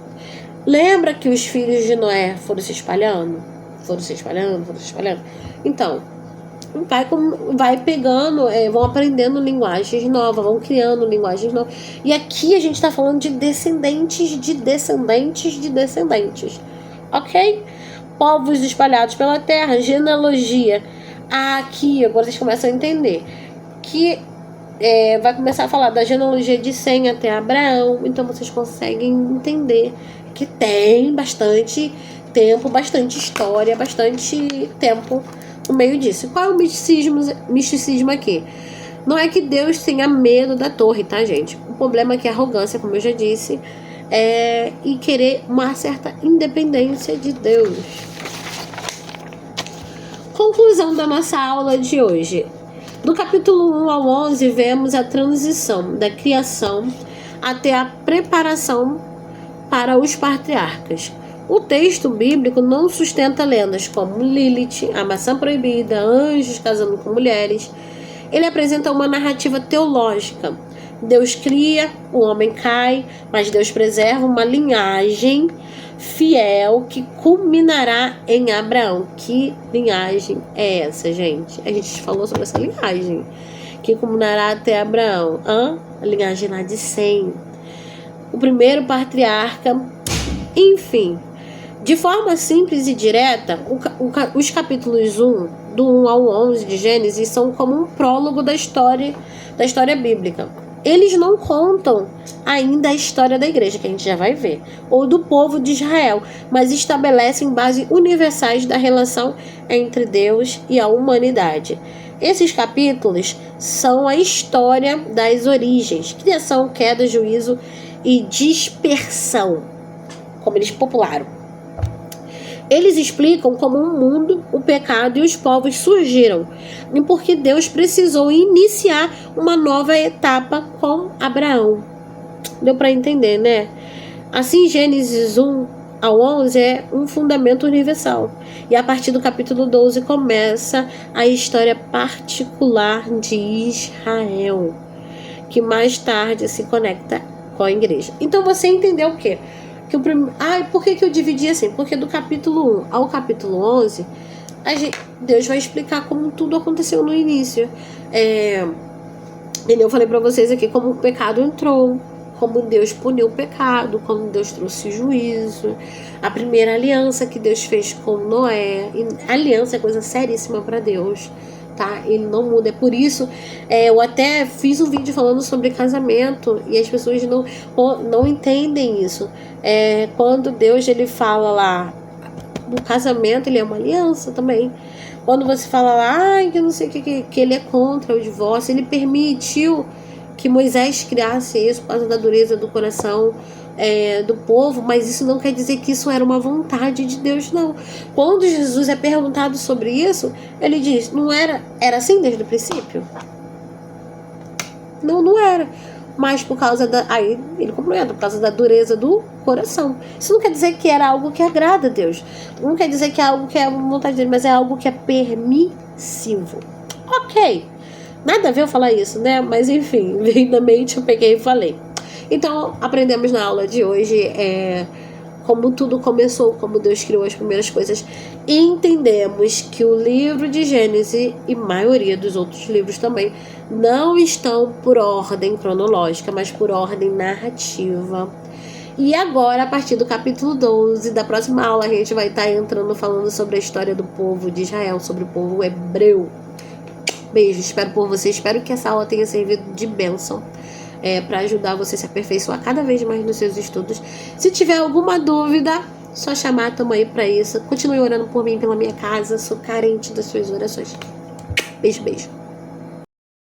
Lembra que os filhos de Noé foram se espalhando? Então, vai pegando, vão aprendendo linguagens novas, vão criando linguagens novas. E aqui a gente está falando de descendentes de descendentes de descendentes. Ok? Povos espalhados pela terra, genealogia. Aqui, agora vocês começam a entender que vai começar a falar da genealogia de Sem até Abraão. Então vocês conseguem entender que tem bastante tempo, bastante história, bastante tempo no meio disso. Qual é o misticismo aqui? Não é que Deus tenha medo da torre, tá, gente? O problema é que a arrogância, como eu já disse, e querer uma certa independência de Deus. Conclusão da nossa aula de hoje. Do capítulo 1 ao 11, vemos a transição da criação até a preparação para os patriarcas. O texto bíblico não sustenta lendas como Lilith, a maçã proibida, anjos casando com mulheres. Ele apresenta uma narrativa teológica. Deus cria, o homem cai, mas Deus preserva uma linhagem fiel que culminará em Abraão. Que linhagem é essa, gente? A gente falou sobre essa linhagem que culminará até Abraão. A linhagem lá de Sem, o primeiro patriarca. Enfim, De forma simples e direta, os capítulos do 1 ao 11 de Gênesis são como um prólogo da história bíblica. Eles não contam ainda a história da igreja, que a gente já vai ver, ou do povo de Israel, mas estabelecem bases universais da relação entre Deus e a humanidade. Esses capítulos são a história das origens, criação, queda, juízo e dispersão, como eles popularam. Eles explicam como o mundo, o pecado e os povos surgiram e porque Deus precisou iniciar uma nova etapa com Abraão. Deu para entender, né? Assim, Gênesis 1 ao 11 é um fundamento universal. E a partir do capítulo 12 começa a história particular de Israel, que mais tarde se conecta com a igreja. Então você entendeu o quê? Por que eu dividi assim? Porque do capítulo 1 ao capítulo 11, Deus vai explicar como tudo aconteceu no início. Eu falei para vocês aqui como o pecado entrou, como Deus puniu o pecado, como Deus trouxe juízo, a primeira aliança que Deus fez com Noé. E aliança é coisa seríssima para Deus, tá? Ele não muda. É por isso, eu até fiz um vídeo falando sobre casamento e as pessoas não entendem isso. Quando Deus ele fala lá do casamento, ele é uma aliança também. Quando você fala lá, que não sei o que ele é contra o divórcio, ele permitiu que Moisés criasse isso por causa da dureza do coração do povo, mas isso não quer dizer que isso era uma vontade de Deus, não. Quando Jesus é perguntado sobre isso, ele diz, não era assim desde o princípio? Não era. Mas por causa aí ele complementa, por causa da dureza do coração. Isso não quer dizer que era algo que agrada a Deus. Não quer dizer que é algo que é uma vontade dele, mas é algo que é permissivo. Ok. Nada a ver eu falar isso, né? Mas enfim, veio da mente, eu peguei e falei. Então, aprendemos na aula de hoje como tudo começou, como Deus criou as primeiras coisas. E entendemos que o livro de Gênesis e a maioria dos outros livros também não estão por ordem cronológica, mas por ordem narrativa. E agora, a partir do capítulo 12 da próxima aula, a gente vai estar entrando falando sobre a história do povo de Israel, sobre o povo hebreu. Beijo, espero por você, espero que essa aula tenha servido de bênção para ajudar você a se aperfeiçoar cada vez mais nos seus estudos. Se tiver alguma dúvida, só chamar, tamo aí para isso. Continue orando por mim, pela minha casa, sou carente das suas orações. Beijo, beijo.